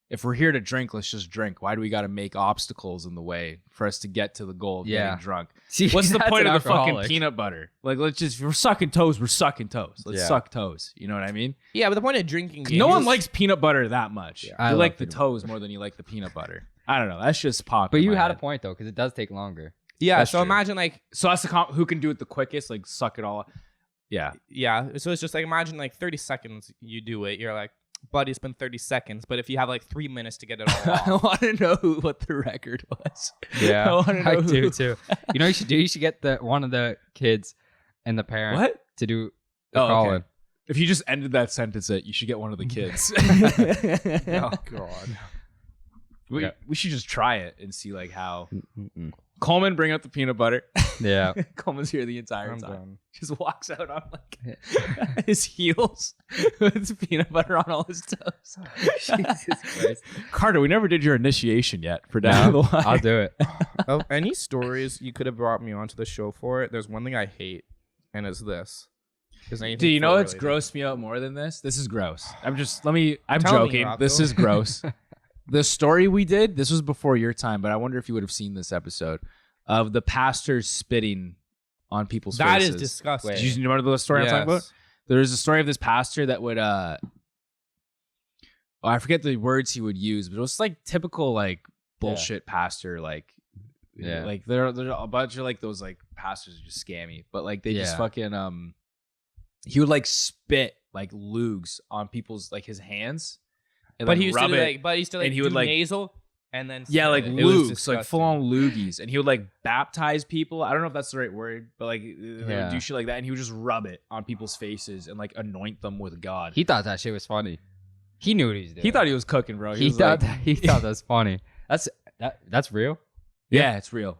If we're here to drink, let's just drink. Why do we got to make obstacles in the way for us to get to the goal of Yeah. getting drunk? See, What's the that's point an of the fucking alcoholic. peanut butter? Like, let's just, if we're sucking toes, we're sucking toes. Let's Yeah. suck toes. You know what I mean? Yeah, but the point of drinking games No one is- likes peanut butter that much. I You love like the peanut toes more than you like the peanut butter. I don't know. That's just pop. But in you my had a head. point though, because it does take longer. Yeah, That's so true. imagine like, So that's the who can do it the quickest. Like, suck it all. Yeah. yeah, so it's just like imagine like 30 seconds you do it. You're like, buddy, it's been 30 seconds. But if you have like 3 minutes to get it all I off. want to know what the record was. Yeah, I want to know I who. do too. You know, what you should do. You should get one of the kids and the parent What? to do the Oh, call okay. in. If you just ended that sentence at, you should get one of the kids. Oh God. We should just try it and see like how. Mm-mm. Coleman, bring out the peanut butter. Yeah. Coleman's here the entire I'm time. done. Just walks out on like his heels with peanut butter on all his toes. Jesus Christ. Carter, we never did your initiation yet for down the line. I'll do it. Of any stories you could have brought me onto the show for it, there's one thing I hate, and it's this. Is anything Do you know what's food-related. grossed me out more than this? This is gross. I'm Tell me, joking. Rocco. This is gross. The story we did, this was before your time, but I wonder if you would have seen this episode of the pastors spitting on people's That faces. is disgusting. Did you remember the story I'm talking about? Yes. There's a story of this pastor that would I forget the words he would use, but it was like typical like bullshit pastor, like Yeah. like there are a bunch of like those like pastors are just scammy, but like they just Yeah. fucking he would like spit like lugs on people's like his hands. And, But like, he used to rub do it. like, but he used to like and he would, do like- nasal and then Yeah, like spit it. It was lugs, like disgusting. full on loogies, and he would like baptize people. I don't know if that's the right word, but like they would Yeah. do shit like that, and he would just rub it on people's faces and like anoint them with God. He thought that shit was funny. He knew what he was doing. He thought he was cooking, bro. He was thought like, that, he thought that was funny. That's real. yeah, it's real.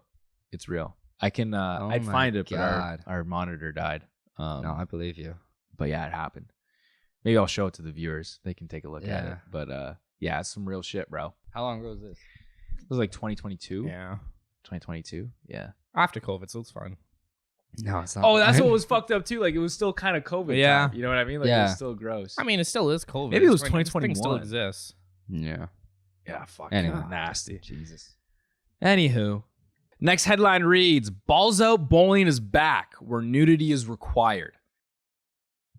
It's real. I can I'd my find it, God. but our monitor died. No, I believe you. But yeah, it happened. Maybe I'll show it to the viewers. They can take a look at Yeah. it. But yeah, it's some real shit, bro. How long ago was this? It was like 2022. Yeah. 2022. Yeah. After COVID, so it's fine. No, it's not. Oh, that's what was fucked up too. Like it was still kind of COVID. Yeah. time, you know what I mean? Like it Yeah. was still gross. I mean, it still is COVID. Maybe it was This thing still 2021. exists. Yeah. yeah, fuck. Anyway. Nasty. Jesus. Anywho, next headline reads: Balls Out Bowling is back, where nudity is required.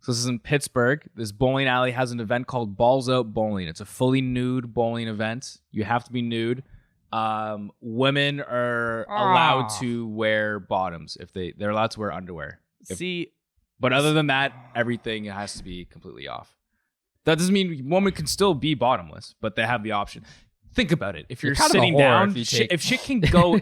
So this is in Pittsburgh. This bowling alley has an event called Balls Out Bowling. It's a fully nude bowling event. You have to be nude. Women are allowed to wear bottoms if they're allowed to wear underwear. See, But other than that, everything has to be completely off. That doesn't mean women can still be bottomless, but they have the option. think about it. If you're kind of a sitting whore down, if you take- if shit can go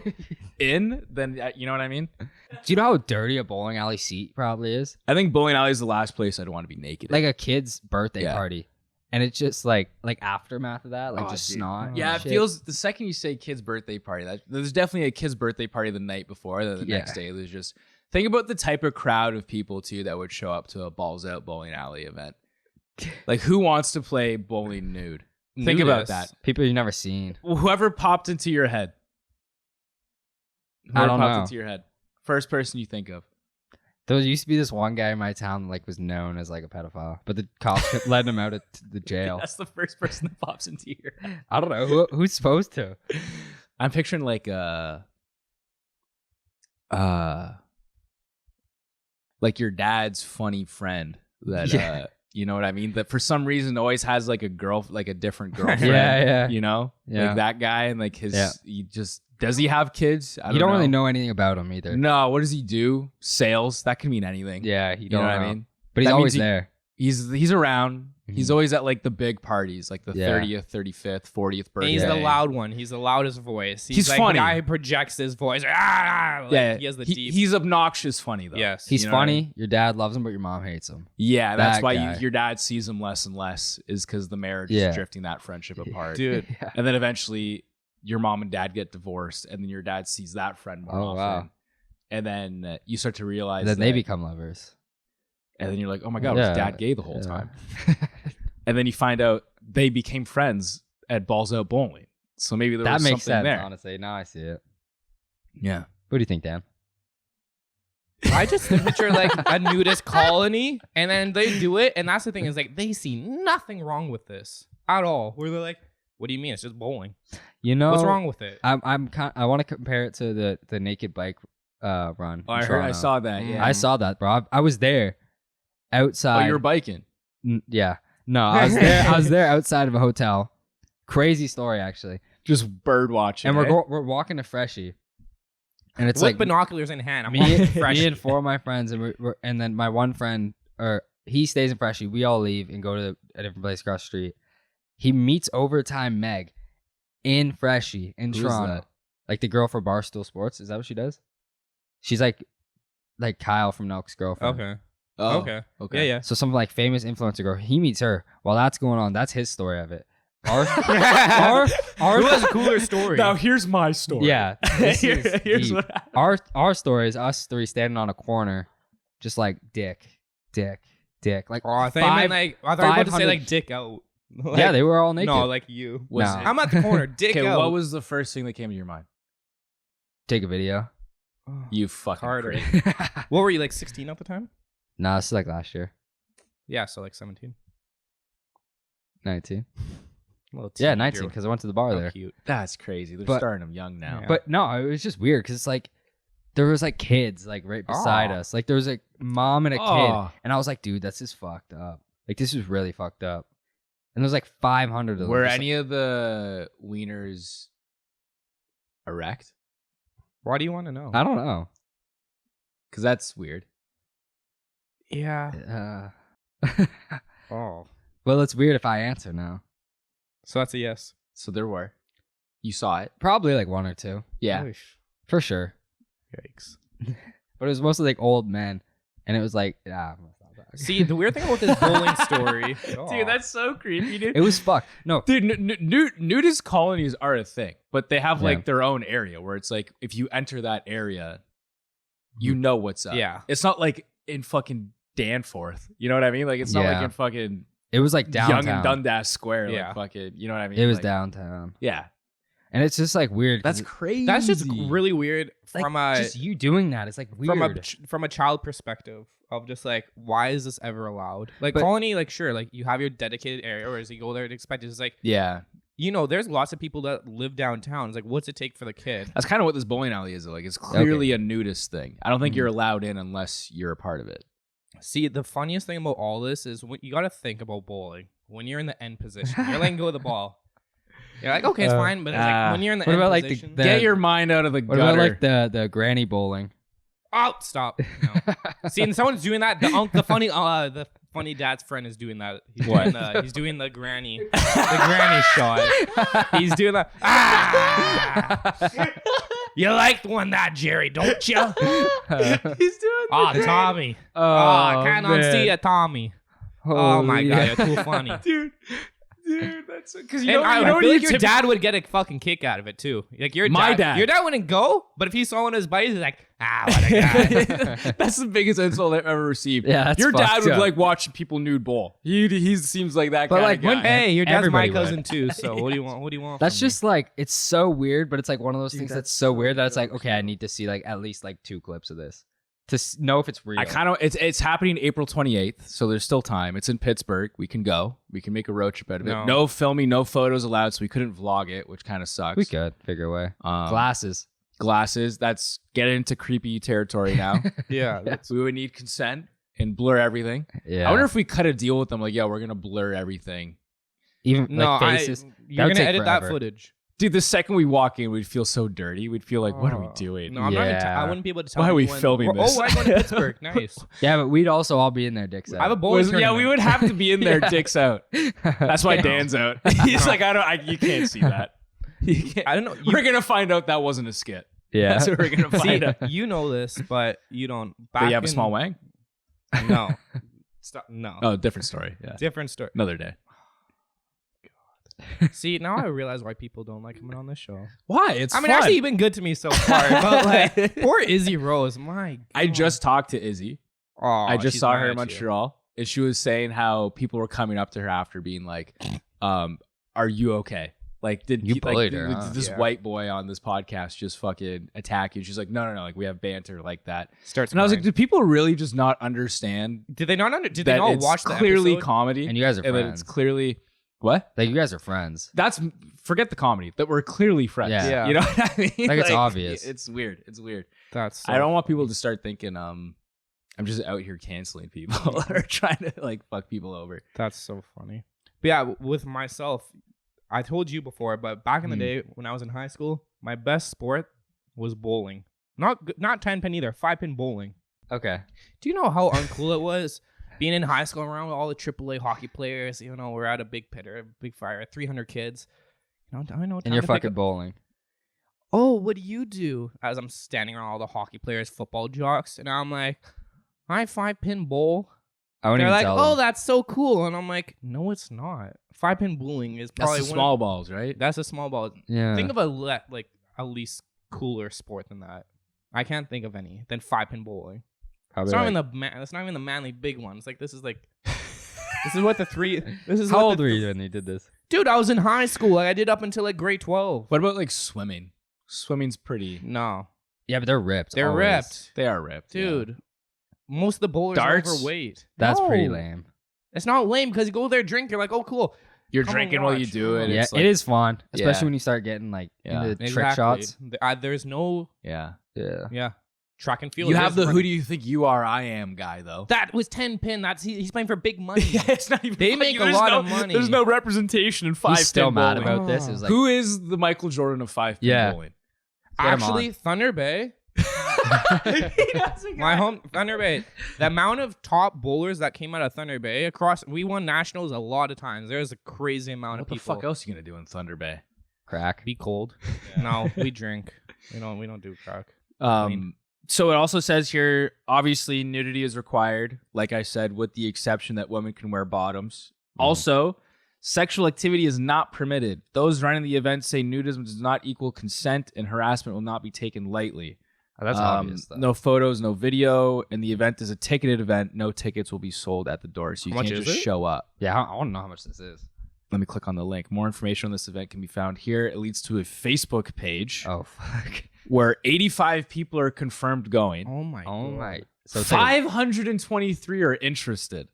in, then you know what I mean? Do you know how dirty a bowling alley seat probably is? I think bowling alley is the last place I'd want to be naked. Like a kid's birthday Yeah. party. And it's just like aftermath of that, like Oh, just dude. snot. Yeah, and it shit. feels the second you say kid's birthday party, that there's definitely a kid's birthday party the night before. Then the next day, there's just think about the type of crowd of people too that would show up to a balls out bowling alley event. Like, who wants to play bowling nude? Think about that. People you've never seen. Whoever popped into your head. I Whoever don't popped know. into your head. First person you think of. There used to be this one guy in my town that, like, was known as like a pedophile, but the cops kept letting him out of the jail. That's the first person that pops into your head. I don't know who's supposed to. I'm picturing like your dad's funny friend that Yeah. you know what I mean, that for some reason always has like a different girlfriend. Yeah. You know, Yeah. like that guy, and like his Yeah. does he have kids? I You don't really know anything about him either. No, what does he do? Sales. That can mean anything. Yeah, you You don't know what know. I mean? But he's That means always he- there. He's around. He's Mhm. always at like the big parties, like the Yeah. 30th, 35th, 40th birthday. And he's the Yeah. loud one. He's the loudest voice. He's like funny. The guy who projects his voice. Like, Yeah, he has the deep. He's obnoxious funny though. Yes. He's You know what I funny. mean? Your dad loves him, but your mom hates him. Yeah, that's That why guy. your dad sees him less and less, is because the marriage Yeah. is drifting that friendship apart. Dude. Yeah. And then eventually your mom and dad get divorced, and then your dad sees that friend more Oh, often. wow. And then you start to realize Then that, they become lovers. and then you're like, oh my God, was Yeah. dad gay the whole Yeah. time? And then you find out they became friends at Balls Out Bowling. So maybe there That was makes something sense, there. honestly. Now I see it. Yeah. What do you think, Dan? I just picture like a nudist colony, and then they do it, and that's the thing is like they see nothing wrong with this at all. Where they're like, "What do you mean? It's just bowling. You know What's wrong with it?" I want to compare it to the naked bike run. Oh, in I Toronto. saw that. Yeah. I saw that, bro. I was there outside. Oh, you were biking. Yeah. No, I was there. I was there outside of a hotel. Crazy story, actually. Just bird watching. And eh? we're walking to Freshie, and it's With like binoculars in hand, I'm me, walking fresh. me and four of my friends, and and then my one friend, or he stays in Freshie. We all leave and go to a different place across the street. He meets Overtime Meg in Freshie in Who is Toronto, that? like the girl for Barstool Sports. Is that what she does? She's like Kyle from Nelk's girlfriend. Okay. Oh, Okay. okay. Yeah. So some like famous influencer girl. He meets her while that's going on. That's his story of it. Our Who has a cooler story? Now here's my story. yeah. This is Here's deep. what happened. Our story is us three standing on a corner, just like dick. Like Oh, I thought you meant like I thought you were about to say 500 like dick out. Like, yeah, they were all naked. No, like you. Was No. it- I'm at the corner, dick Okay, out. what was the first thing that came to your mind? Take a video. You fucking Carter. creep. What were you like 16 at the time? Nah, this is like last year. Yeah, so like 17. 19. Little Yeah, teenager. 19 because I went to the bar How there. cute. That's crazy. They're But- starting them young now. Yeah. But no, it was just weird because it's like there was like kids like right beside Aw. us. Like there was a mom and a Aw. kid, and I was like, dude, that's just fucked up. Like this is really fucked up. And there's like 500 of them. Were just, any of the wieners erect? Why do you want to know? I don't know. Because that's weird. Yeah. Oh. Well, it's weird if I answer now. So that's a yes. So there were. You saw it. Probably like one or two Yeah. Oosh. for sure. Yikes. But it was mostly like old men, and it was like, yeah. I'm gonna stop talking. See, the weird thing about this bowling story. Dude, that's so creepy, dude. It was fucked. No, Dude, nudist colonies are a thing, but they have like Yeah. their own area where it's like if you enter that area, you know what's up. Yeah. It's not like in fucking Danforth. You know what I mean? Like it's not like Yeah. in fucking it was like downtown. Young and Dundas Square. Yeah. Like fucking, you know what I mean? It was Like, downtown, Yeah. and it's just like weird. 'cause That's crazy. That's just really weird like, from a just you doing that. It's like weird. from a child perspective of just like why is this ever allowed? Like But- colony, like sure, like you have your dedicated area, whereas you go there to expect it's like Yeah. you know, there's lots of people that live downtown. It's like what's it take for the kid? That's kind of what this bowling alley is. Like it's clearly a nudist thing. I don't think you're allowed in unless you're a part of it. See, the funniest thing about all this is when you got to think about bowling when you're in the end position. You're letting go of the ball. You're like, okay, it's fine, but it's like when you're in the what end about, like, position. the- Get your mind out of the What gutter. about like the granny bowling? Oh, stop! No. See, and someone's doing that. The funny, the funny dad's friend is doing that. He's What? he's doing the granny shot. He's doing the You liked one that, Jerry, don't you? He's doing. Tommy. Oh, I cannot man. see you, Tommy. Oh my Holy- god, you're too funny. dude, that's because And I feel like your dad would get a fucking kick out of it too. Like your My dad. Your dad wouldn't go, but if he saw one of his buddies, he's like, what a guy. That's the biggest insult I've ever received. Yeah, that's your dad fucked would up. like watching people nude bowl. He seems like that But, kind like, of guy. when- Hey, your dad's my Everybody would. cousin too. So what do you want? What do you want? That's from me? just like it's so weird, but it's like one of those Dude, things that's that's so weird that it's so like, okay, I need to see like at least like 2 clips of this to know if it's real. I kind of it's happening April 28th, so there's still time. It's in Pittsburgh. We can go. We can make a road trip out of it. No. No filming, no photos allowed, so we couldn't vlog it, which kind of sucks. we could figure a way. Glasses. That's getting into creepy territory now. yeah. That's, We would need consent and blur everything. Yeah. I wonder if we cut a deal with them, like, yeah, we're gonna blur everything. even no, like faces. you're would gonna take edit that forever. footage. Dude, the second we walk in, we'd feel so dirty. We'd feel like, what are we Oh. doing? No, I'm not. Yeah. I wouldn't be able to tell. Why are we anyone- filming this? Oh, we're going to Pittsburgh. Nice. Yeah, but we'd also all be in there, dicks out. I have a bowling Yeah, tournament. we would have to be in there, Yeah. dicks out. That's why Dan's out. He's like, you can't see that. You can't. I don't know. We're gonna find out that wasn't a skit. Yeah. That's what we're gonna find out. You know this, but you don't. But you have a small wang? No. Stop. No. Oh, different story. Yeah, Different story. another day. See, now I realize why people don't like coming on this show. Why? It's I mean, actually, you've been good to me so far, but like, poor Izzy Rose. My God. I just talked to Izzy. Oh, I just she's saw mad her at in you. Montreal, and she was saying how people were coming up to her after being like, "Are you okay? Like, did You bullied her, did huh? this Yeah. white boy on this podcast just fucking attack you?" She's like, "No, like we have banter like that." Starts And I was like, crying. "Do people really just not understand did they not that not it's watch the clearly episode? comedy And you guys are and that friends. it's clearly what?" Like you guys are friends. That's forget the comedy. That we're clearly friends. Yeah. You know what I mean? Like, it's obvious. It's weird. It's weird. That's I don't want people to start thinking I'm just out here canceling people or trying to like fuck people over. That's so funny. But yeah, with myself, I told you before, but back in the day when I was in high school, my best sport was bowling. Not 10-pin either, 5-pin bowling. Okay. Do you know how uncool it was being in high school around with all the AAA hockey players? You know, we're at a big pit or a big fire, 300 kids. You know, I know. And time you're to pick fucking up- bowling. Oh, what do you do? As I'm standing around all the hockey players, football jocks, and I'm like, I 5-pin bowl. I wouldn't They're even like, tell oh, them. that's so cool, and I'm like, no, it's not. 5-pin bowling is That's probably the small balls, right? That's a small ball. Yeah. Think of a like a least cooler sport than that. I can't think of any than 5-pin bowling. Probably It's not like- even it's not even the manly big ones. Like this is what the three. This is How what old the- were you when you did this? dude? I was in high school. Like I did up until like grade 12. What about like swimming? Swimming's pretty. No, Yeah, but they're ripped. they're always. ripped, They are ripped, yeah. dude. Most of the bowlers Darts? are overweight. That's pretty No. lame. It's not lame because you go there, drink. You're like, oh, cool. You're Come drinking and while you watch. do it. Yeah, It's like, it is fun, especially Yeah. when you start getting like Yeah. into trick Exactly. shots. There's no, Yeah. Yeah. track and field. You have There's the running. who do you think you are? I am guy though. That was 10-pin. He's playing for big money. Yeah, it's not even. They like, make a there's lot no- of money. There's no representation in 5-pin He's still mad bowling. about this. It was like, Who is the Michael Jordan of 5-pin Yeah. bowling? Get him Actually, Thunder Bay. My home Thunder Bay. The amount of top bowlers that came out of Thunder Bay we won nationals a lot of times. There's a crazy amount What of the people. fuck else are you gonna do in Thunder Bay? crack. Be cold. No, we drink. We don't do crack. So it also says here, obviously nudity is required, like I said, with the exception that women can wear bottoms. Also, sexual activity is not permitted. Those running the event say nudism does not equal consent and harassment will not be taken lightly. Oh, that's obvious, though. No photos, no video, and the event is a ticketed event. No tickets will be sold at the door, so you How much can't is just it? show up. Yeah, I want to know how much this is. Let me click on the link. More information on this event can be found here. It leads to a Facebook page Oh, fuck. where 85 people are confirmed going. Oh my Oh, god. my. So it's like, 523 are interested.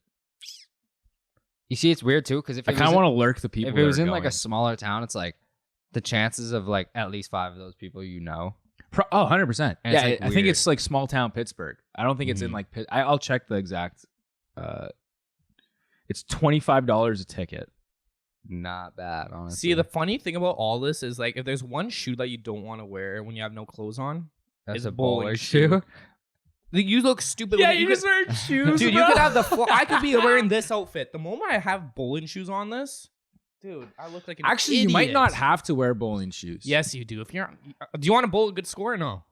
you see, it's weird, too, because if I it kind was of want to lurk the people. if it that was are in like going. a smaller town, it's like the chances of like at least 5 of those people you know. 100%. And Yeah, it's, like, I think weird. it's like small town Pittsburgh. I don't think it's in Mhm. like I'll check the exact. It's $25 a ticket. Not bad, honestly. See, the funny thing about all this is like if there's one shoe that you don't want to wear when you have no clothes on, That's it's a bowling bowler shoe. shoe. You look stupid. Yeah, when you just wear shoes. Dude, bro. you could have the. I could be wearing this outfit. The moment I have bowling shoes on this, dude, I look like an Actually, idiot. you might not have to wear bowling shoes. Yes, you do. If you're, do you want to bowl a good score or no?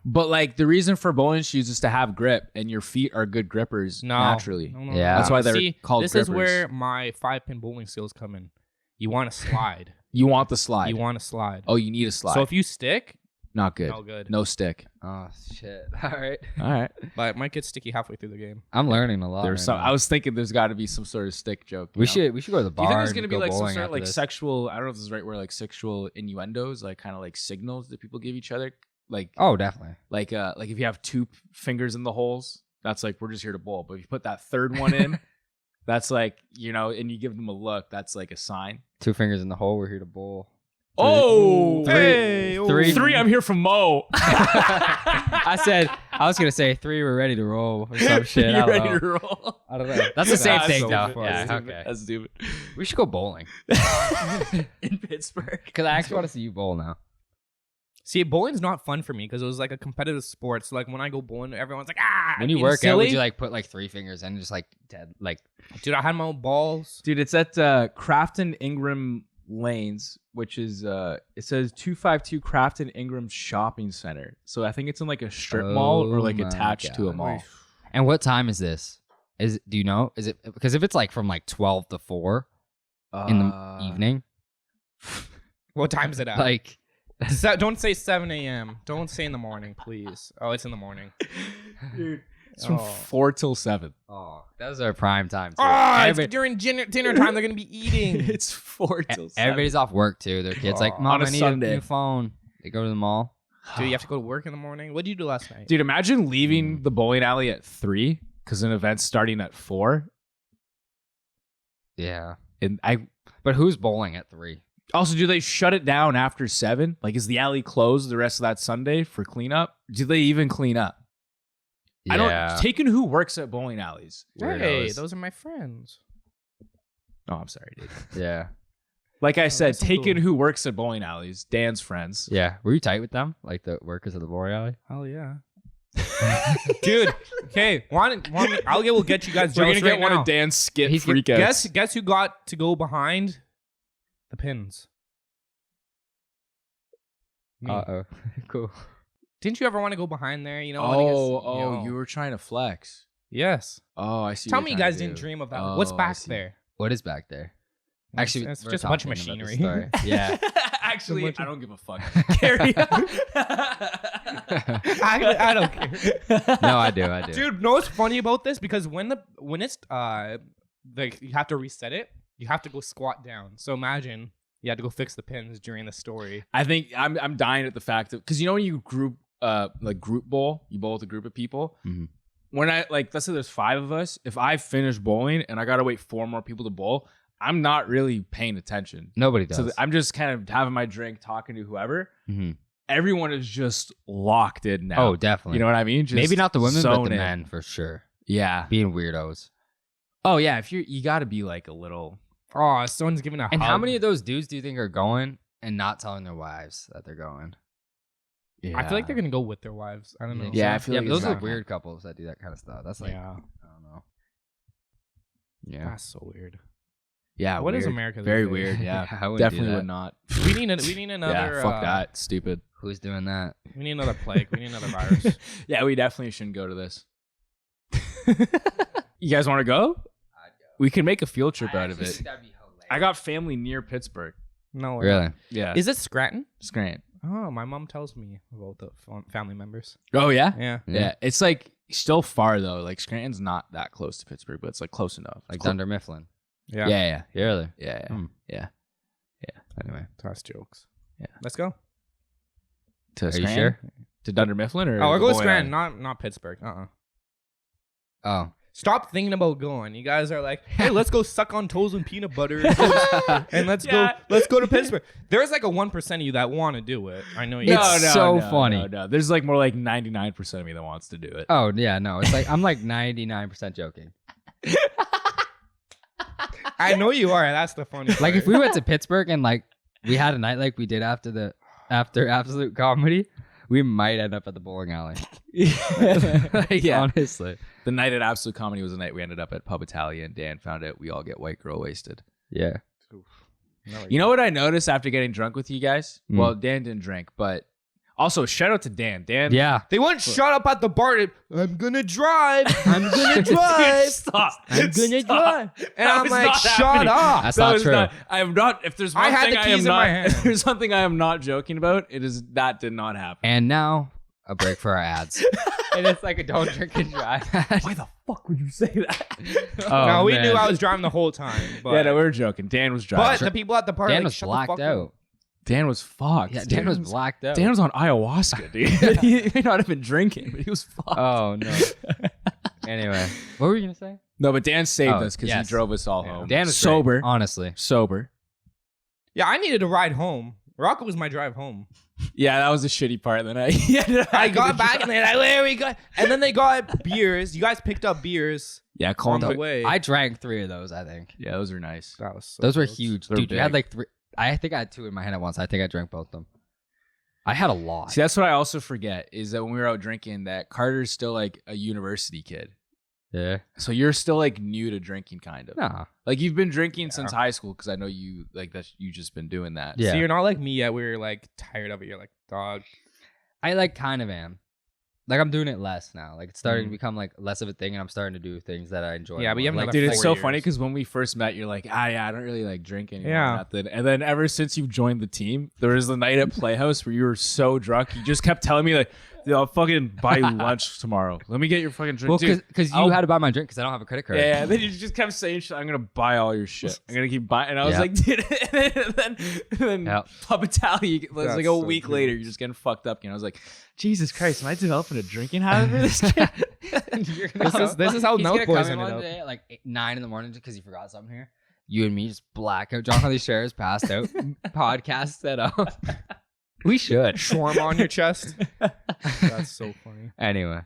But like the reason for bowling shoes is to have grip, and your feet are good grippers naturally. No, Yeah. That's why they're See, called this grippers. is where my 5-pin bowling skills come in. You want to slide. You want the slide. You want to slide. Oh, you need a slide. So if you stick, Not good. no good. No stick. Oh shit! All right, All right. But it might get sticky halfway through the game. I'm learning a lot. There's right some. now. I was thinking there's got to be some sort of stick joke. We should go to the Do bar. you think there's and gonna be go like some bowling sort of after like this. sexual? I don't know if this is the right word. Like sexual innuendos, like kind of like signals that people give each other. Like Oh, definitely. like if you have two fingers in the holes, that's like we're just here to bowl. But if you put that third one in, that's like and you give them a look. That's like a sign. 2 fingers in the hole. We're here to bowl. Oh, Three. I'm here from Mo. I was gonna say 3. We're ready to roll or some shit. I You're don't ready know. to roll. I don't know. That's the same That's thing so though. funny. Yeah. That's Okay. That's stupid. We should go bowling In Pittsburgh. because I actually want to see you bowl now. See, bowling's not fun for me because it was like a competitive sport. So like when I go bowling, everyone's like, When you being work out, silly. would you like put like 3 fingers in, just like dead, like Dude, I had my own balls. Dude, it's at Crafton Ingram Lanes, which is it says 252 Crafton Ingram Shopping Center. So I think it's in like a strip mall or like Oh my attached to a God. mall. And what time is this? Do you know? Is it because if it's like from like 12 to 4 in the evening, What time is it at? like Don't say 7 a.m. Don't say in the morning, please. Oh, it's in the morning. Dude, it's from Oh. 4 till 7. oh, those are prime time. Too. Oh, it's Everybody- during dinner time. They're gonna be eating. It's 4 till 7. everybody's off work too. Their kids like, Oh. Mom, On a I need Sunday. a new phone. They go to the mall. Dude, you have to go to work in the morning. What did you do last night? Dude, imagine leaving the bowling alley at 3 because an event's starting at 4. Yeah, And but who's bowling at 3? also, do they shut it down after 7? Like, is the alley closed the rest of that Sunday for cleanup? Do they even clean up? I don't. Taken who works at bowling alleys. Hey, Weirdos. those are my friends. Oh, I'm sorry, dude. Yeah, Like I said, that's so Taken cool. who works at bowling alleys. Dan's friends. yeah. Were you tight with them, like the workers of the bowling alley? Hell yeah. Dude, okay, we'll get you guys We're jealous gonna get right one now. of Dan's skit He's freakouts. Guess who got to go behind the pins? Me. Oh, cool. Didn't you ever want to go behind there? You know. when it gets- You were trying to flex. Yes. Oh, I see. Tell what me you're you trying guys to didn't do. dream of that. Oh, What's I back see. there? What is back there? Actually, it's we're just a bunch of talking about this machinery. story. Yeah. Actually, bunch I of- don't give a fuck. Carry on. I don't care. No, I do. Dude, know what's funny about this? Because when it's like you have to reset it, you have to go squat down. So imagine you had to go fix the pins during the story. I think I'm dying at the fact of because you know when you group bowl, you bowl with a group of people. Mhm. When I let's say there's 5 of us, if I finish bowling and I gotta wait 4 more people to bowl, I'm not really paying attention. Nobody does. So I'm just kind of having my drink, talking to whoever. Mhm. Everyone is just locked in now. Oh, definitely. You know what I mean? Just Maybe not the women, but zone the in. men for sure. Yeah. Being weirdos. Oh yeah. If you got to be like a little. Oh, someone's giving a And hug. how many of those dudes do you think are going and not telling their wives that they're going? Yeah. I feel like they're gonna go with their wives. I don't know. Yeah, I feel like but those it's are not- weird couples that do that kind of stuff. That's like, Yeah. I don't know. Yeah. That's so weird. Yeah. What is weird. America these Very days? weird. Yeah. I wouldn't do Definitely that. would not. We need another. Yeah. Fuck that. Stupid. Who's doing that? We need another plague. We need another virus. Yeah. We definitely shouldn't go to this. You guys want to go? I'd go. We can make a field trip out of actually it. think that'd be hilarious. I got family near Pittsburgh. No. we're Really? not. Yeah. Is it Scranton? Scranton. Oh, my mom tells me about the family members. Oh yeah? Yeah. Yeah. It's like still far though. Like Scranton's not that close to Pittsburgh, but it's like close enough. Like It's clo- Dunder Mifflin. Yeah. Yeah. Really? Yeah. Hmm. Yeah. Anyway. That's jokes. Yeah. Let's go. To Are you Scranton? sure? To Dunder Mifflin or? Oh, we're the going bowling Scranton, alley? not Pittsburgh. Oh. Stop thinking about going. You guys are like, hey, let's go suck on toes and peanut butter, and let's Yeah. go to Pittsburgh. There's like a 1% of you that want to do it. I know you. It's so funny. No. There's like more like 99% of me that wants to do it. Oh, yeah, no. It's like, I'm like 99% joking. I know you are. That's the funny. Like, if part. we went to Pittsburgh and like we had a night like we did after Absolute Comedy, we might end up at the bowling alley. Yeah. Honestly. The night at Absolute Comedy was the night we ended up at Pub Italia, and Dan found out we all get white girl wasted. Yeah. You know what I noticed after getting drunk with you guys? Well, Dan didn't drink, but also shout out to Dan. Dan, Yeah. They wouldn't shut up at the bar. I'm gonna drive. I'm gonna drive. Stop. I'm gonna drive. And That I'm was like, not shut happening. up. That's That not was true. I am not. If there's one I had thing the I keys am in not, my hand. if there's something I am not joking about, it is that did not happen. And now a break for our ads. And it's like a don't drink and drive. Why the fuck would you say that? Oh, no, we man. knew I was driving the whole time. But, Yeah, no, we were joking. Dan was driving. but the people at the bar Dan like, was shut the blacked fuck out. up. Dan was fucked. Yeah, Dan was blacked out. Dan was on ayahuasca, dude. He may not have been drinking, but he was fucked. Oh no. Anyway, what were you gonna say? No, but Dan saved Oh, us because yes. he drove us all home. Dan was sober. great, honestly. Sober. Yeah, I needed a ride home. Rocco was my drive home. Yeah, that was the shitty part. Then I got back and they're like, where we go? And then they got beers. You guys picked up beers Yeah, on Colin. the way. I drank 3 of those, I think. Yeah, those were nice. That was so Those were gross. huge. They're Dude, you had big. like 3. I think I had 2 in my hand at once. I think I drank both of them. I had a lot. See, that's what I also forget is that when we were out drinking, that Carter's still like a university kid. Yeah. So you're still like new to drinking, kind of. Nah. Like you've been drinking since high school because I know you like that. You just been doing that. Yeah. So you're not like me yet. We're like tired of it. You're like, dog. I like kind of am. Like I'm doing it less now. Like it's starting to become like less of a thing, and I'm starting to do things that I enjoy. Yeah, but more. you haven't like, done Dude, it it's 4 so years. funny because when we first met, you're like, yeah, I don't really like drink anymore. Yeah. Nothing. And then ever since you joined the team, there was the night at Playhouse where you were so drunk. You just kept telling me like, "Dude, I'll fucking buy you lunch tomorrow. Let me get your fucking drink." well, Dude, because you I'll- had to buy my drink because I don't have a credit card. Yeah, and then you just kept saying shit. I'm gonna buy all your shit. I'm gonna keep buying. And I was Yeah. like, dude. And then Yep. Pub Italia. It was That's like a so week true. later. You're just getting fucked up. And I was like, Jesus Christ, am I developing a drinking habit for this kid? This is how He's milk gonna boys come in ended one up. day at like 9 in the morning just because he forgot something here. You and me just blackout. John Harley shares passed out. Podcast set up. We should. Shawarma on your chest. That's so funny. Anyway.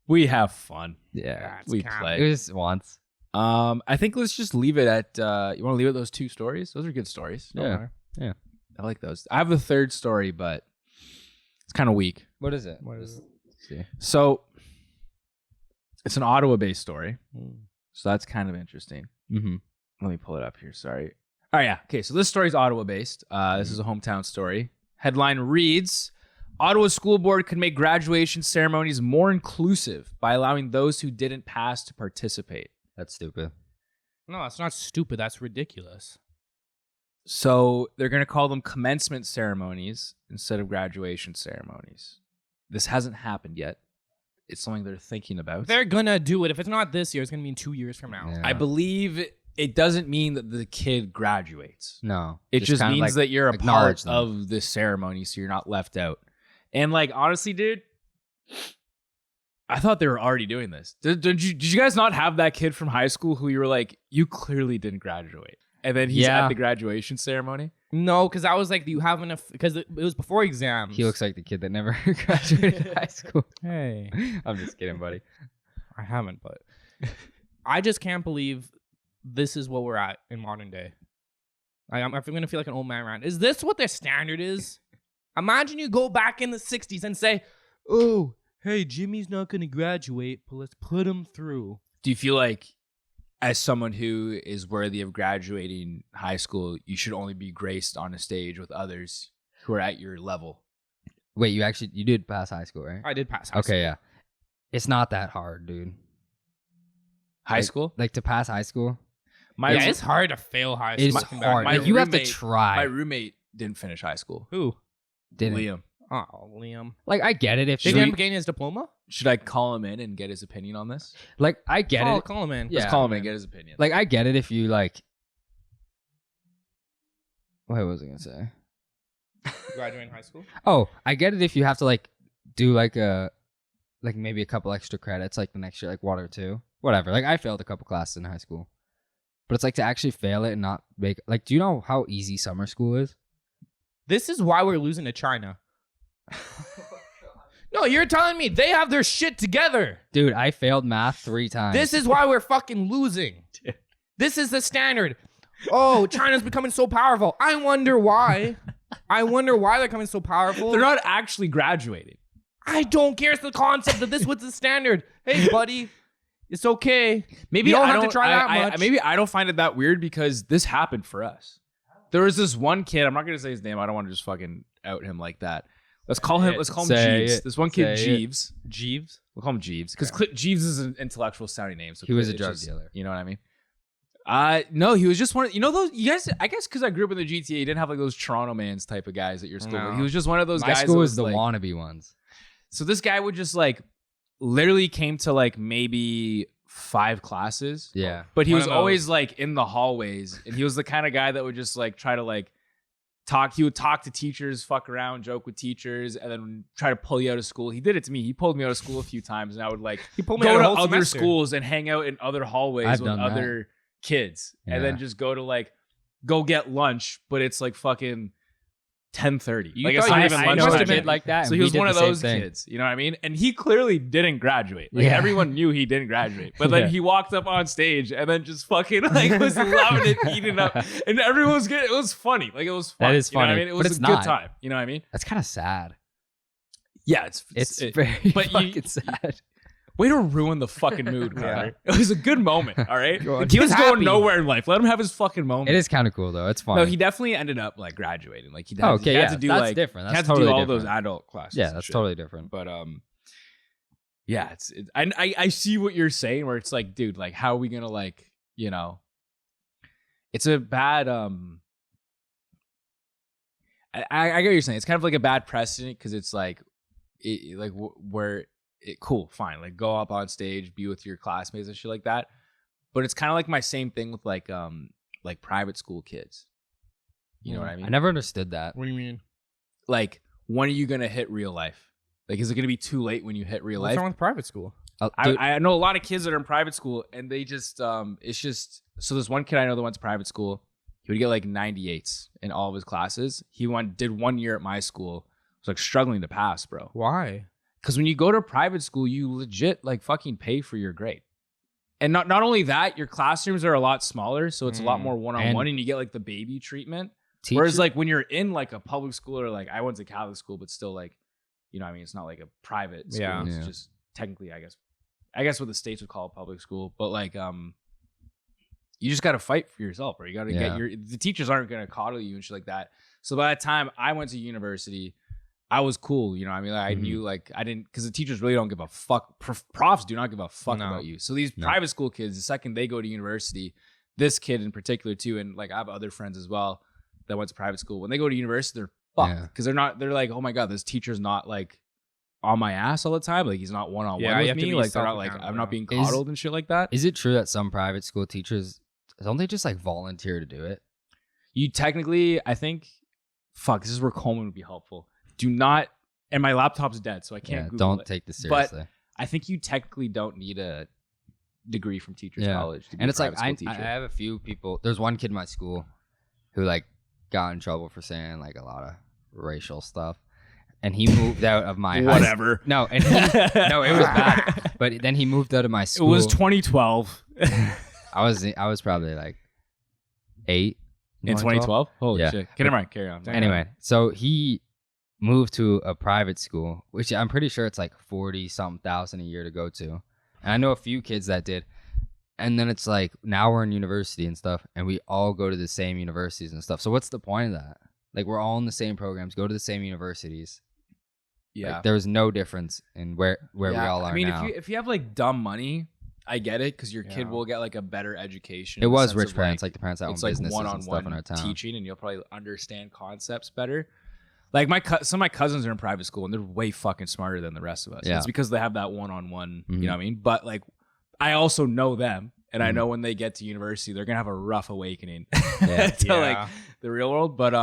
We have fun. Yeah. That's We cap. play. It was once. I think let's just leave it at. You want to leave it at those 2 stories? Those are good stories. Yeah. I like those. I have a third story, but it's kind of weak. What is it? What is it? See. So it's an Ottawa-based story. So that's kind of interesting. Mm-hmm. Let me pull it up here. Sorry. Oh, yeah. Okay. So this story is Ottawa-based. This is a hometown story. Headline reads, Ottawa School Board could make graduation ceremonies more inclusive by allowing those who didn't pass to participate. That's stupid. No, that's not stupid. That's ridiculous. So they're going to call them commencement ceremonies instead of graduation ceremonies. This hasn't happened yet. It's something they're thinking about. They're gonna do it. If it's not this year, it's gonna be in 2 years from now. Yeah. I believe it doesn't mean that the kid graduates. No. It just kinda means like that you're a acknowledge part them. of the ceremony, so you're not left out. And like, honestly, dude, I thought they were already doing this. Did you guys not have that kid from high school who you were like, you clearly didn't graduate? And then he's Yeah. at the graduation ceremony? No, because I was like, you have enough. Because it was before exams. He looks like the kid that never graduated high school. Hey, I'm just kidding, buddy. I haven't, but I just can't believe this is what we're at in modern day. I'm gonna feel like an old man around. Is this what their standard is? Imagine you go back in the 60s and say, "Oh, hey, Jimmy's not gonna graduate, but let's put him through." Do you feel like, as someone who is worthy of graduating high school, you should only be graced on a stage with others who are at your level? Wait, you did pass high school, right? I did pass. High school. Okay, yeah. It's not that hard, dude. High school? Like to pass high school, Yeah, it's hard to fail high school. it's looking back. hard. my Like, you have to roommate- try. My roommate didn't finish high school. Who? Didn't. Liam. Oh, Liam. Like I get it if Did you he gain his diploma? Should I call him in and get his opinion on this? like I get it. Call him in. Yeah. Let's call him in and get his opinion. Like I get it if you like. What was I gonna say? Graduating high school. Oh, I get it if you have to like do like maybe a couple extra credits like the next year, like 1 or 2, whatever. Like I failed a couple classes in high school, but it's like to actually fail it and not make like. Do you know how easy summer school is? This is why we're losing to China. No, you're telling me they have their shit together. Dude, I failed math 3 times. This is why we're fucking losing. This is the standard. Oh, China's becoming so powerful. I wonder why. I wonder why they're coming so powerful. They're not actually graduating. I don't care. It's the concept that this was the standard. Hey, buddy, it's okay. Maybe you don't I have to try that much. Maybe I don't find it that weird because this happened for us. There was this one kid. I'm not gonna say his name. I don't want to just fucking out him like that. Let's call him Jeeves. This one kid, Jeeves. Jeeves. We'll call him Jeeves because Jeeves is an intellectual sounding name. So He was a it's drug just- dealer. You know what I mean? No, he was just one of those. You guys, I guess because I grew up in the GTA, you didn't have like those Toronto mans type of guys at your school. No. He was just one of those My guys. school that was the like, wannabe ones. So this guy would just like literally came to like maybe 5 classes. Yeah. But he One was of those. always like in the hallways, and he was the kind of guy that would just like try to like talk. He would talk to teachers, fuck around, joke with teachers, and then try to pull you out of school. He did it to me. He pulled me out of school a few times, and I would like He pulled me go out to a whole other semester. schools and hang out in other hallways I've with done that. other kids, and then Yeah. just go to like go get lunch, but it's like fucking 10:30. You Like it's thought not you- even I lunch. know a time kid yet. like that. So and he we was did one the of same those thing. kids, you know what I mean? And he clearly didn't graduate. Like Yeah. everyone knew he didn't graduate. But then Yeah. he walked up on stage and then just fucking like was loving it, eating up. And everyone was getting it was funny. Like it was fun. That is You know what I funny, mean? It but was it's a good not. time. You know what I mean? That's kind of sad. Yeah, It's it- very but fucking sad. way to ruin the fucking mood, Connor. It was a good moment, all right? Go on. The He kid was was going happy. nowhere in life. Let him have his fucking moment. It is kind of cool though. It's fun. No, he definitely ended up like graduating. Like he had, Okay, he had yeah, to do that's like different. he That's had to do totally all those different. adult classes. yeah, and that's shit. totally different. But yeah, I see what you're saying where it's like, dude, like how are we gonna like, you know, it's a bad I get what you're saying. It's kind of like a bad precedent because it's like where it cool, fine, like go up on stage, be with your classmates and shit like that. But it's kind of like my same thing with like private school kids. You know what I mean? I never understood that. What do you mean? Like, when are you gonna hit real life? Like, is it gonna be too late when you hit real What's life? wrong with private school? Dude, I know a lot of kids that are in private school, and they just it's just so there's one kid I know that went to private school. He would get like 98s in all of his classes. He did 1 year at my school. Was like struggling to pass, bro. Why? Because when you go to private school, you legit like fucking pay for your grade. And not only that, your classrooms are a lot smaller, so it's a lot more one-on-one, and you get like the baby treatment. Whereas like when you're in like a public school or like I went to Catholic school, but still like, you know what I mean? It's not like a private school. Yeah. It's Yeah. just technically, I guess what the states would call a public school. But like, you just got to fight for yourself, or you got to Yeah. get the teachers aren't going to coddle you and shit like that. So by the time I went to university, I was cool. You know what I mean? Like, I knew like I didn't, because the teachers really don't give a fuck. Profs do not give a fuck No. about you. So these No. private school kids, the second they go to university, this kid in particular too, and like I have other friends as well that went to private school. When they go to university, they're fucked Yeah. because they're like, oh my god, this teacher's not like on my ass all the time. Like he's not one on Yeah, one you with have to me. be Like they're not like self-accountable, I'm not yeah. being Is- coddled and shit like that. is it true that some private school teachers don't they just like volunteer to do it? You technically, I think, fuck, this is where Coleman would be helpful. Do not, and my laptop's dead, so I can't Yeah, Google don't it. take this But seriously. I think you technically don't need a degree from teachers Yeah. college to be And a it's like private school I teacher. have a few people. There's one kid in my school who like got in trouble for saying like a lot of racial stuff, and he moved out of my high Whatever. No, and he, no, it was bad. But then he moved out of my It school. was 2012. I was probably like 8 In 2012? Holy Yeah. shit. Never mind. Carry on. Anyway, so he moved to a private school, which I'm pretty sure it's like 40-something thousand a year to go to. And I know a few kids that did. And then it's like now we're in university and stuff, and we all go to the same universities and stuff. So what's the point of that? Like we're all in the same programs, go to the same universities. Yeah. Like, there's no difference in where we all are I mean, now. if you have like dumb money, I get it because your kid Yeah. will get like a better education. It in the was sense rich of, parents, like the parents that own it's like businesses and stuff in our one-on-one town. teaching, and you'll probably understand concepts better. Like some of my cousins are in private school, and they're way fucking smarter than the rest of us. Yeah. It's because they have that one-on-one. Mhm. You know what I mean? But like, I also know them, and I Mhm. know when they get to university, they're gonna have a rough awakening Yeah. to Yeah. like the real world. But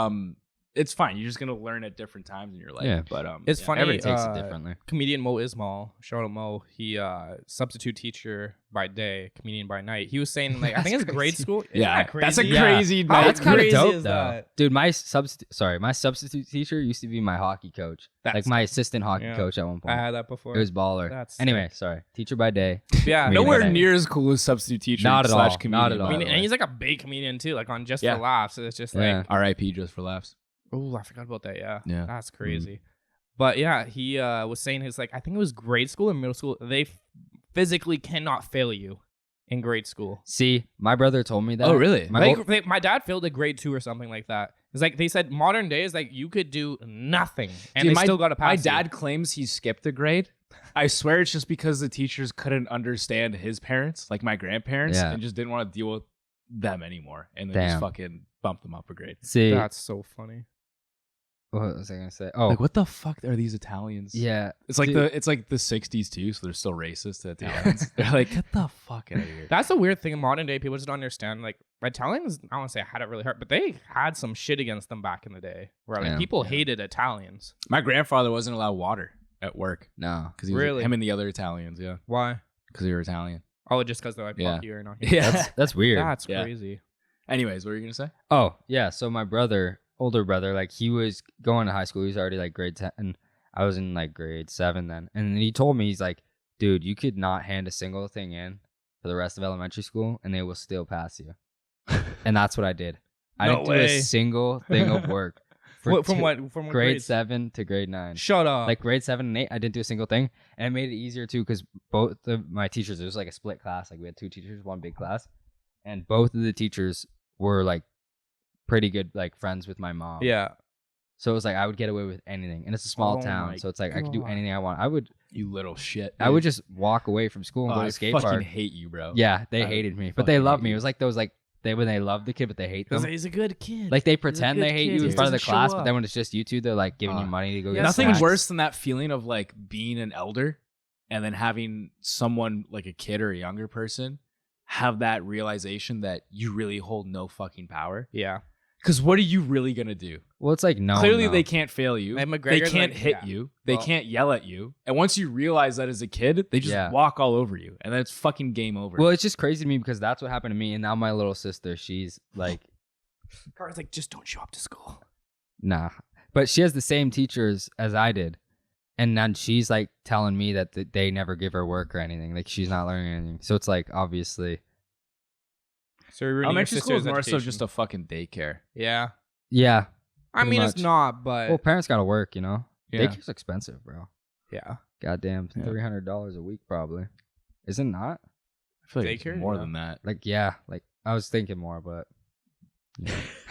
it's fine. You're just gonna learn at different times in your life. Yeah. But It's yeah. funny. Everybody takes it differently. Comedian Mo Ismail, shout out Mo. He substitute teacher by day, comedian by night. He was saying like I think it's grade school. Isn't Yeah, that that's a crazy? crazy. How That's kind of crazy dope is though. that? Dude, my substitute teacher used to be my hockey coach. That's like my assistant hockey Yeah. coach at one I point. had that before. It was baller. That's Anyway, sorry. Teacher by day. yeah. Comedian Nowhere by night. near as cool as substitute teacher. Not at all. Comedian, Not at by all. I mean, the and way. he's like a big comedian too, like on Just Yeah. for Laughs. So it's just Yeah. like R.I.P. Just for laughs. Oh, I forgot about that. Yeah. Yeah. That's crazy. But yeah, he was saying his like I think it was grade school and middle school. They physically cannot fail you in grade school. See, my brother told me that. Oh, really? My dad failed at grade 2 or something like that. It's like they said modern days like you could do nothing and Dude, they still got to pass. My you. dad claims he skipped a grade. I swear it's just because the teachers couldn't understand his parents, like my grandparents, Yeah. and just didn't want to deal with them anymore, and then just Damn. fucking bumped them up a grade. See, That's so funny. what was I gonna say? Oh, Like, what the fuck are these Italians? yeah. It's like Dude. it's like the '60s too, so they're still racist to Italians. They're like, get the fuck out of here. That's the weird thing in modern day. People just don't understand. Like Italians, I don't want to say had it really hard, but they had some shit against them back in the day, where like Yeah. people hated Italians. My grandfather wasn't allowed water at work No. because he was Really? him and the other Italians, yeah, Why? because they were Italian. Oh, just because they're like Yeah. fuck you or not. Here. Yeah. That's weird. That's Yeah. crazy. Anyways, what were you gonna say? Oh, yeah. So my brother, older brother, like he was going to high school. He was already like grade 10. And I was in like grade 7 then. And he told me, he's like, dude, you could not hand a single thing in for the rest of elementary school and they will still pass you. And that's what I did. I No didn't do way. a single thing of work. For From two- what? From what grade grades? 7 to grade 9. Shut up. Like grade 7 and 8, I didn't do a single thing. And it made it easier too because both of my teachers, it was like a split class. Like we had 2 teachers, 1 big class. And both of the teachers were like pretty good, like friends with my mom. yeah. So it was like I would get away with anything, and it's a small Oh my town, so it's like I could do God. anything I want. I would You little shit. I would just walk away from school and go I to skate fucking park. hate you, bro. Yeah, they I hated me, but they fucking loved hate me. you. It was like those like when they love the kid, but they hate them. He's a good kid. Like they pretend they hate you in He front of the doesn't show class, but up. then when it's just you two, they're like giving you money to go get Nothing snacks. worse than that feeling of like being an elder and then having someone like a kid or a younger person have that realization that you really hold no fucking power. Yeah. Because what are you really gonna do? Well, it's like no. Clearly, no. they can't fail you. And They McGregor's can't like, hit yeah. you. They Well- can't yell at you. And once you realize that as a kid, they just Yeah. walk all over you, and then it's fucking game over. Well, it's just crazy to me because that's what happened to me, and now my little sister, she's like, Car's like, just don't show up to school. nah, but she has the same teachers as I did, and then she's like telling me that they never give her work or anything. Like she's not learning anything. So it's like obviously, So you're ruining your elementary school is sister's more so education. just a fucking daycare. Yeah. yeah. I Pretty mean, much. it's not, but Well, parents gotta work, you know. Yeah. Daycare's expensive, bro. yeah. Goddamn, Yeah. $300 a week probably. Is it not? I feel like it's Daycare? more Yeah. than that. Like yeah, like I was thinking more, but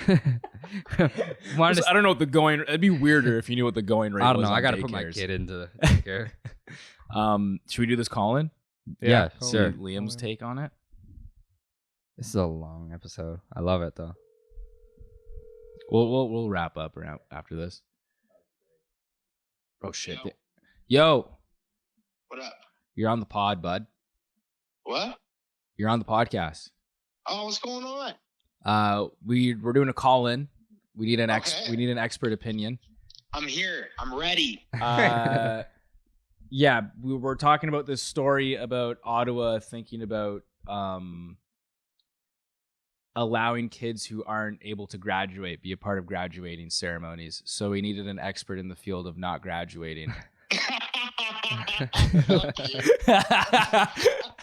I don't know what the going. It'd be weirder if you knew what the going rate. I don't was know. I on gotta put my daycares. kid into daycare. Should we do this call-in? Yeah, totally. sure. Liam's take on it. This is a long episode. I love it though. We'll wrap up around after this. Oh shit! Yo. Yo, What up? you're on the pod, bud. What? You're on the podcast. Oh, what's going on? We're doing a call-in. We need an Okay. we need an expert opinion. I'm here. I'm ready. Yeah, we were talking about this story about Ottawa thinking about allowing kids who aren't able to graduate be a part of graduating ceremonies. So we needed an expert in the field of not graduating. Fuck you.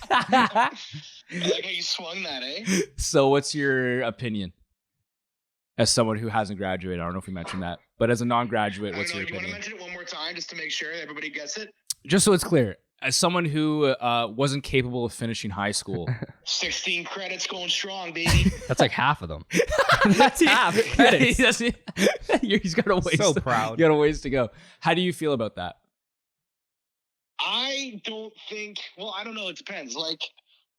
I like how you swung that, eh? So what's your opinion as someone who hasn't graduated? I don't know if we mentioned that, but as a non-graduate, I what's don't know. your Do you want to opinion? mention it one more time just to make sure everybody gets it? Just so it's clear, as someone who wasn't capable of finishing high school. 16 credits going strong, baby. That's like half of them. That's half He's got a ways. So proud. You got a ways to go. How do you feel about that? I don't think, well, I don't know. It depends. Like,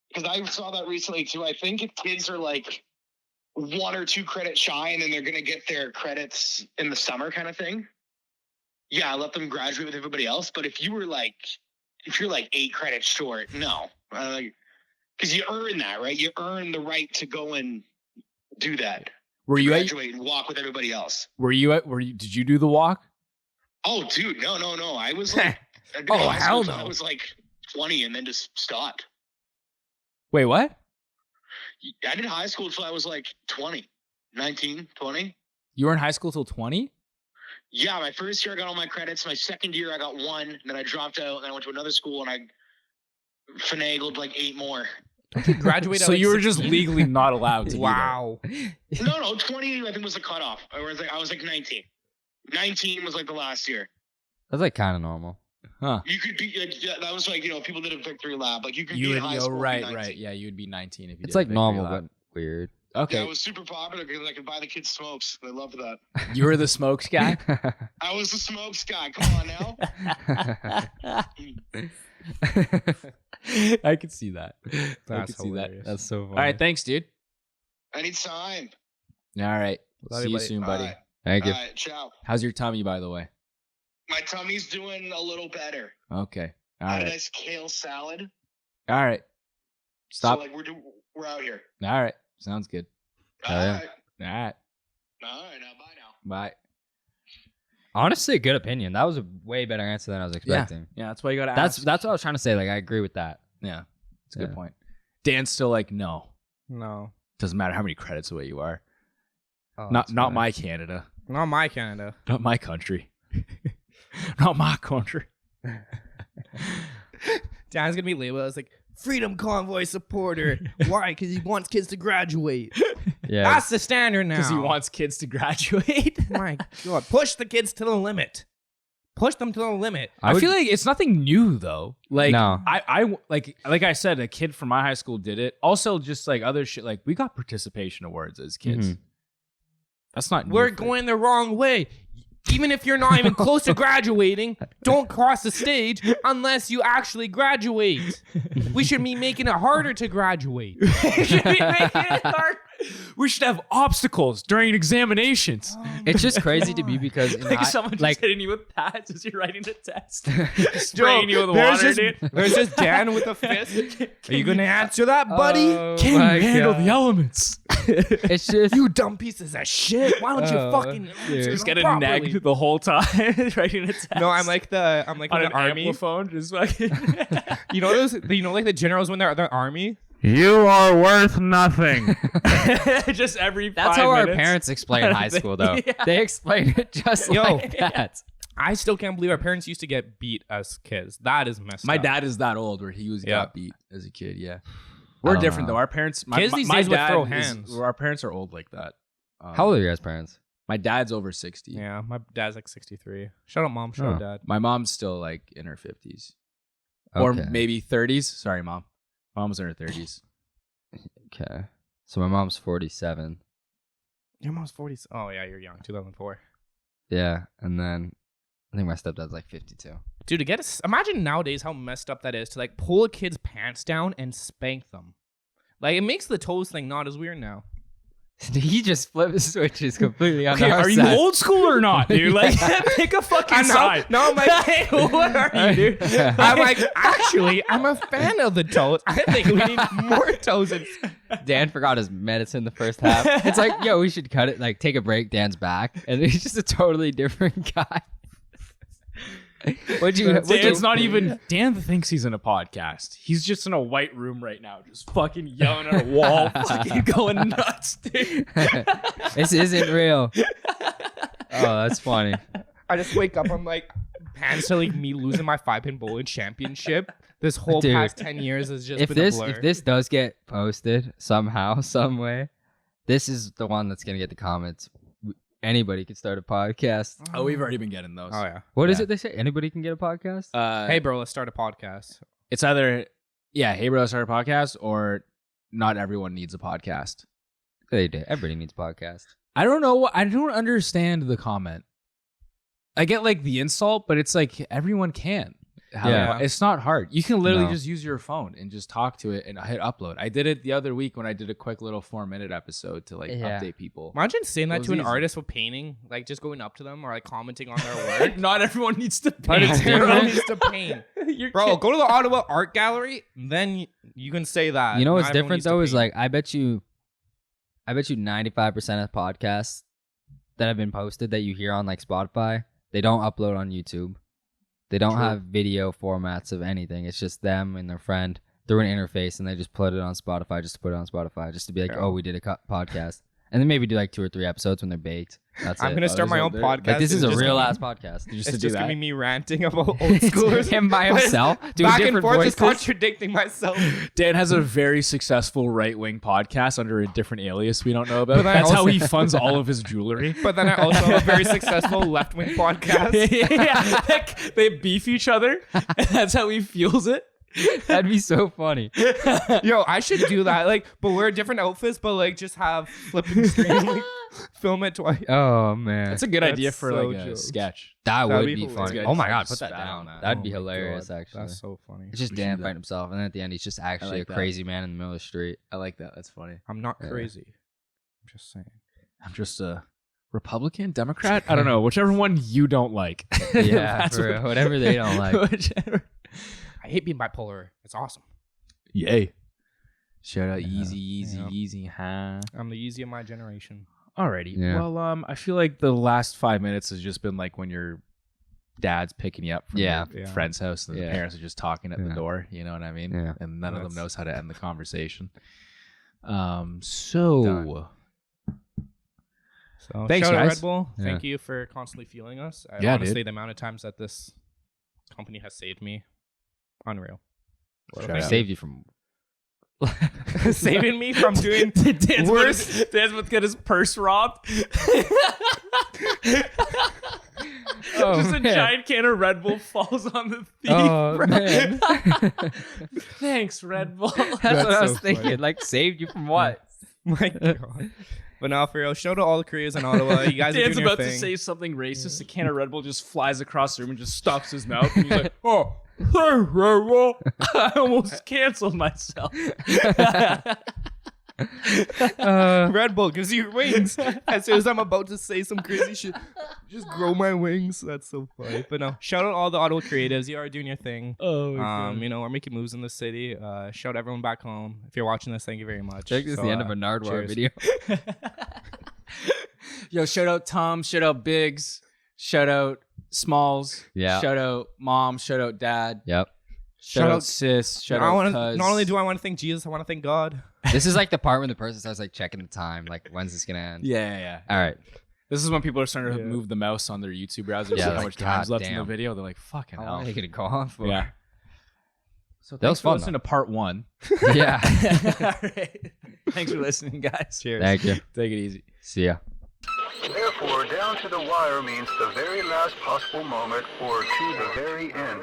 because I saw that recently too. I think if kids are like 1 or 2 credits shy and then they're going to get their credits in the summer kind of thing. Yeah, let them graduate with everybody else. But if you're like 8 credits short, no. Because you earn that, right? You earn the right to go and do that. Were you Graduate and walk with everybody else. did you do the walk? Oh, dude, no. I was like, Oh, hell no. I was like 20 and then just stopped. Wait, what? I did high school until I was like 20, 19, 20. You were in high school till 20? Yeah, my first year I got all my credits. My second year I got 1, and then I dropped out, and then I went to another school, and I finagled like 8 more. Graduate. So at, you like, were just 16? legally not allowed to. Wow. No, 20 I think was the cutoff. I was like 19. 19 was like the last year. That's like kind of normal. Huh? You could be. That was like people did a victory lap. Like you could You be would in high go school. right, and be 19. right. Yeah, you would be 19 if you. It's did a like victory normal, lap. but weird. Okay. Yeah, it was super popular because I could buy the kids smokes. They loved that. You were the smokes guy. I was the smokes guy. Come on now. I could see that. I That's could see that. hilarious. That's so funny. All right, thanks, dude. Anytime. All right, Love see you, you buddy. soon, buddy. All right. Thank you. All right. Ciao. How's your tummy, by the way? My tummy's doing a little better. Okay. All I had a right. nice kale salad. All right. Stop. So like we're out here. All right. Sounds good. Oh, yeah. All right. All right. All right. Now bye now. Bye. Honestly, good opinion. That was a way better answer than I was expecting. Yeah, that's why you got to That's ask. what I was trying to say. Like, I agree with that. Yeah, it's a good Yeah. point. Dan's still like, no. No. Doesn't matter how many credits away you are. Oh, Not that's not fine. my Canada. Not my Canada. Not my country. Not my country. Dan's gonna be labeled as like Freedom Convoy supporter. Why? Because he wants kids to graduate. Yeah. That's the standard now. Because he wants kids to graduate. My God, push the kids to the limit. Push them to the limit. I feel like it's nothing new though. Like No. I like I said, a kid from my high school did it. Also, just like other shit, like we got participation awards as kids. Mhm. That's not. We're new for- going the wrong way. Even if you're not even close to graduating, don't cross the stage unless you actually graduate. We should be making it harder to graduate. We should have obstacles during examinations. It's just crazy to me because in Like high- someone just like hitting you with pads as you're writing a test, spraying you with there's water, just, dude. there's just Dan with a fist. Are you gonna answer that, buddy? Oh Can my you handle God. the elements? It's just You dumb pieces of shit. Why don't you Oh, fucking dude. answer Just them get a properly? neg the whole time writing a test. No, I'm like on in an the army. ampliphone, just fucking. You know those? You know, like the generals when they're at the army. You are worth nothing. Just every. that's 5 how our minutes. parents explain high school though. Yeah. They explain it just like that. I still can't believe our parents used to get beat as kids. That is messed My up. dad is that old where he was Yeah. got beat as a kid. Yeah, we're don't different know. though. Our parents, Kids these my days would dad throw is- hands. Our parents are old like that. How old are your guys' parents? My dad's over 60. Yeah, my dad's like 63. Shout out mom. Shout out Oh. dad. My mom's still like in her 50s or Okay. maybe 30s. Sorry, mom. Mom's in her 30s. Okay. So my mom's 47. Your mom's 40. Oh yeah, you're young. 2004. Yeah, and then I think my stepdad's like 52. Dude, to get imagine nowadays how messed up that is to like pull a kid's pants down and spank them. Like it makes the toes thing not as weird now. He just flipped switches completely on Okay, our are you side. old school or not, dude? Like, pick a fucking side. No, I'm like, hey, what are you, dude? I'm like, actually, I'm a fan of the toes. I think we need more toes. Dan forgot his medicine the first half. It's like, yo, we should cut it, like take a break. Dan's back, and he's just a totally different guy. Dan's not even. Dan thinks he's in a podcast. He's just in a white room right now, just fucking yelling at a wall, fucking going nuts, dude. This isn't real. Oh, that's funny. I just wake up, I'm like, pants to like me losing my 5-pin bowling championship. This whole Dude, past 10 years has just If been a blur. this does get posted somehow, some way, this is the one that's gonna get the comments. Anybody could start a podcast. Oh, we've already been getting those. Oh yeah. What is Yeah. it they say? Anybody can get a podcast? Hey bro, let's start a podcast. It's either, hey bro, start a podcast, or not everyone needs a podcast. They do. Everybody needs a podcast. I don't know. I don't understand the comment. I get like the insult, but it's like everyone can. Yeah. It's not hard. You can literally No. just use your phone and just talk to it and hit upload. I did it the other week when I did a quick little 4-minute episode to like Yeah. update people. Imagine saying that was to an easy. artist with painting, like just going up to them or like commenting on their work. Not everyone needs to But paint. it's Yeah. everyone bro. needs to paint. You're Bro, kidding. go to the Ottawa Art Gallery, then you can say that. You know Not what's everyone different needs to though is paint. like I bet you 95% of podcasts that have been posted that you hear on like Spotify, they don't upload on YouTube. They don't have video formats of anything. It's just them and their friend through an interface, and they just put it on Spotify just to put it on Spotify, just to be like, Yeah. oh, we did a podcast. And then maybe do like 2 or 3 episodes when they're baked. That's I'm it. gonna start my own podcast. Like, this is It's a just real gonna ass podcast. Just It's to do just gonna be that. me ranting about old schoolers. Him by himself, doing Back and different forth, voices. just contradicting myself. Dan has a very successful right-wing podcast under a different alias we don't know about. But then That's how also- he funds all of his jewelry. But then I also have a very successful left-wing podcast. Yeah, they beef each other, and that's how he fuels it. That'd be so funny. Yo, I should do that. Like, but wear different outfits, but like just have flipping screen, like film it twice. Oh man, That's a good idea for so like a jokes. sketch. that that'd would be be hilarious. funny. That's Oh my good. god, Just put that spat down. on that. That'd be Oh my hilarious. God, Actually, That's so funny. it's just We should Dan do fighting that. himself, and then at the end, he's just actually like a that. crazy man in the middle of the street. I like that. That's funny. I'm not Yeah. crazy. I'm just saying. I'm just a Republican, Democrat. I don't know, whichever one you don't like. Yeah, That's for what- whatever they don't like. Whichever. I hate being bipolar. It's awesome. Yay! Shout out, Yeah. easy, Yeah. easy, huh? I'm the easy of my generation. Alrighty. Yeah. Well, I feel like the last 5 minutes has just been like when your dad's picking you up from Yeah. your Yeah. friend's house and the Yeah. parents are just talking at the Yeah. door. You know what I mean? Yeah. And none of them That's- knows how to end the conversation. So Done. So Thanks, shout out guys. Red Bull. Yeah. Thank you for constantly fueling us. Yeah, honestly, dude. the amount of times that this company has saved me, unreal. So Shout thank out. Saved you from. you. Saving me from doing Dan's worse. Dan's about to get his purse robbed. Oh, Just a man. giant can of Red Bull falls on the thief. Oh bro. man, Thanks, Red Bull. that's what I was so thinking. funny. Like, saved you from what? My God. But now for real, shout out all the Koreas in Ottawa. You guys are Dan's doing your about to thing. say something racist. A can of Red Bull just flies across the room and just stops his mouth. And he's like, "Oh, hey, Red Bull." I almost canceled myself. Red Bull gives you wings. As soon as I'm about to say some crazy shit, just grow my wings. That's so funny. But no, shout out all the Ottawa creatives. You are doing your thing. Oh, my You know, we're making moves in the city. Shout everyone back home. If you're watching this, thank you very much. Check this So, the end of a Nardwar cheers. video. Yo, shout out Tom. Shout out Biggs. Shout out Smalls. Yeah. Shout out Mom. Shout out Dad. Yep. Shout out out- Sis. Shout I out wanna, Cuz. not only do I want to thank Jesus, I want to thank God. This is like the part when the person starts like checking the time. Like, when's this gonna end? Yeah. All right. This is when people are starting to Yeah. move the mouse on their YouTube browser to Yeah, see how like, much time's God left in the damn. video. They're like, fucking How hell. long are you gonna go on for? Yeah. So That was thanks for fun, listening to part 1. Yeah. All right. Thanks for listening, guys. Cheers. Thank you. Take it easy. See ya. Therefore, down to the wire means the very last possible moment or to the very end.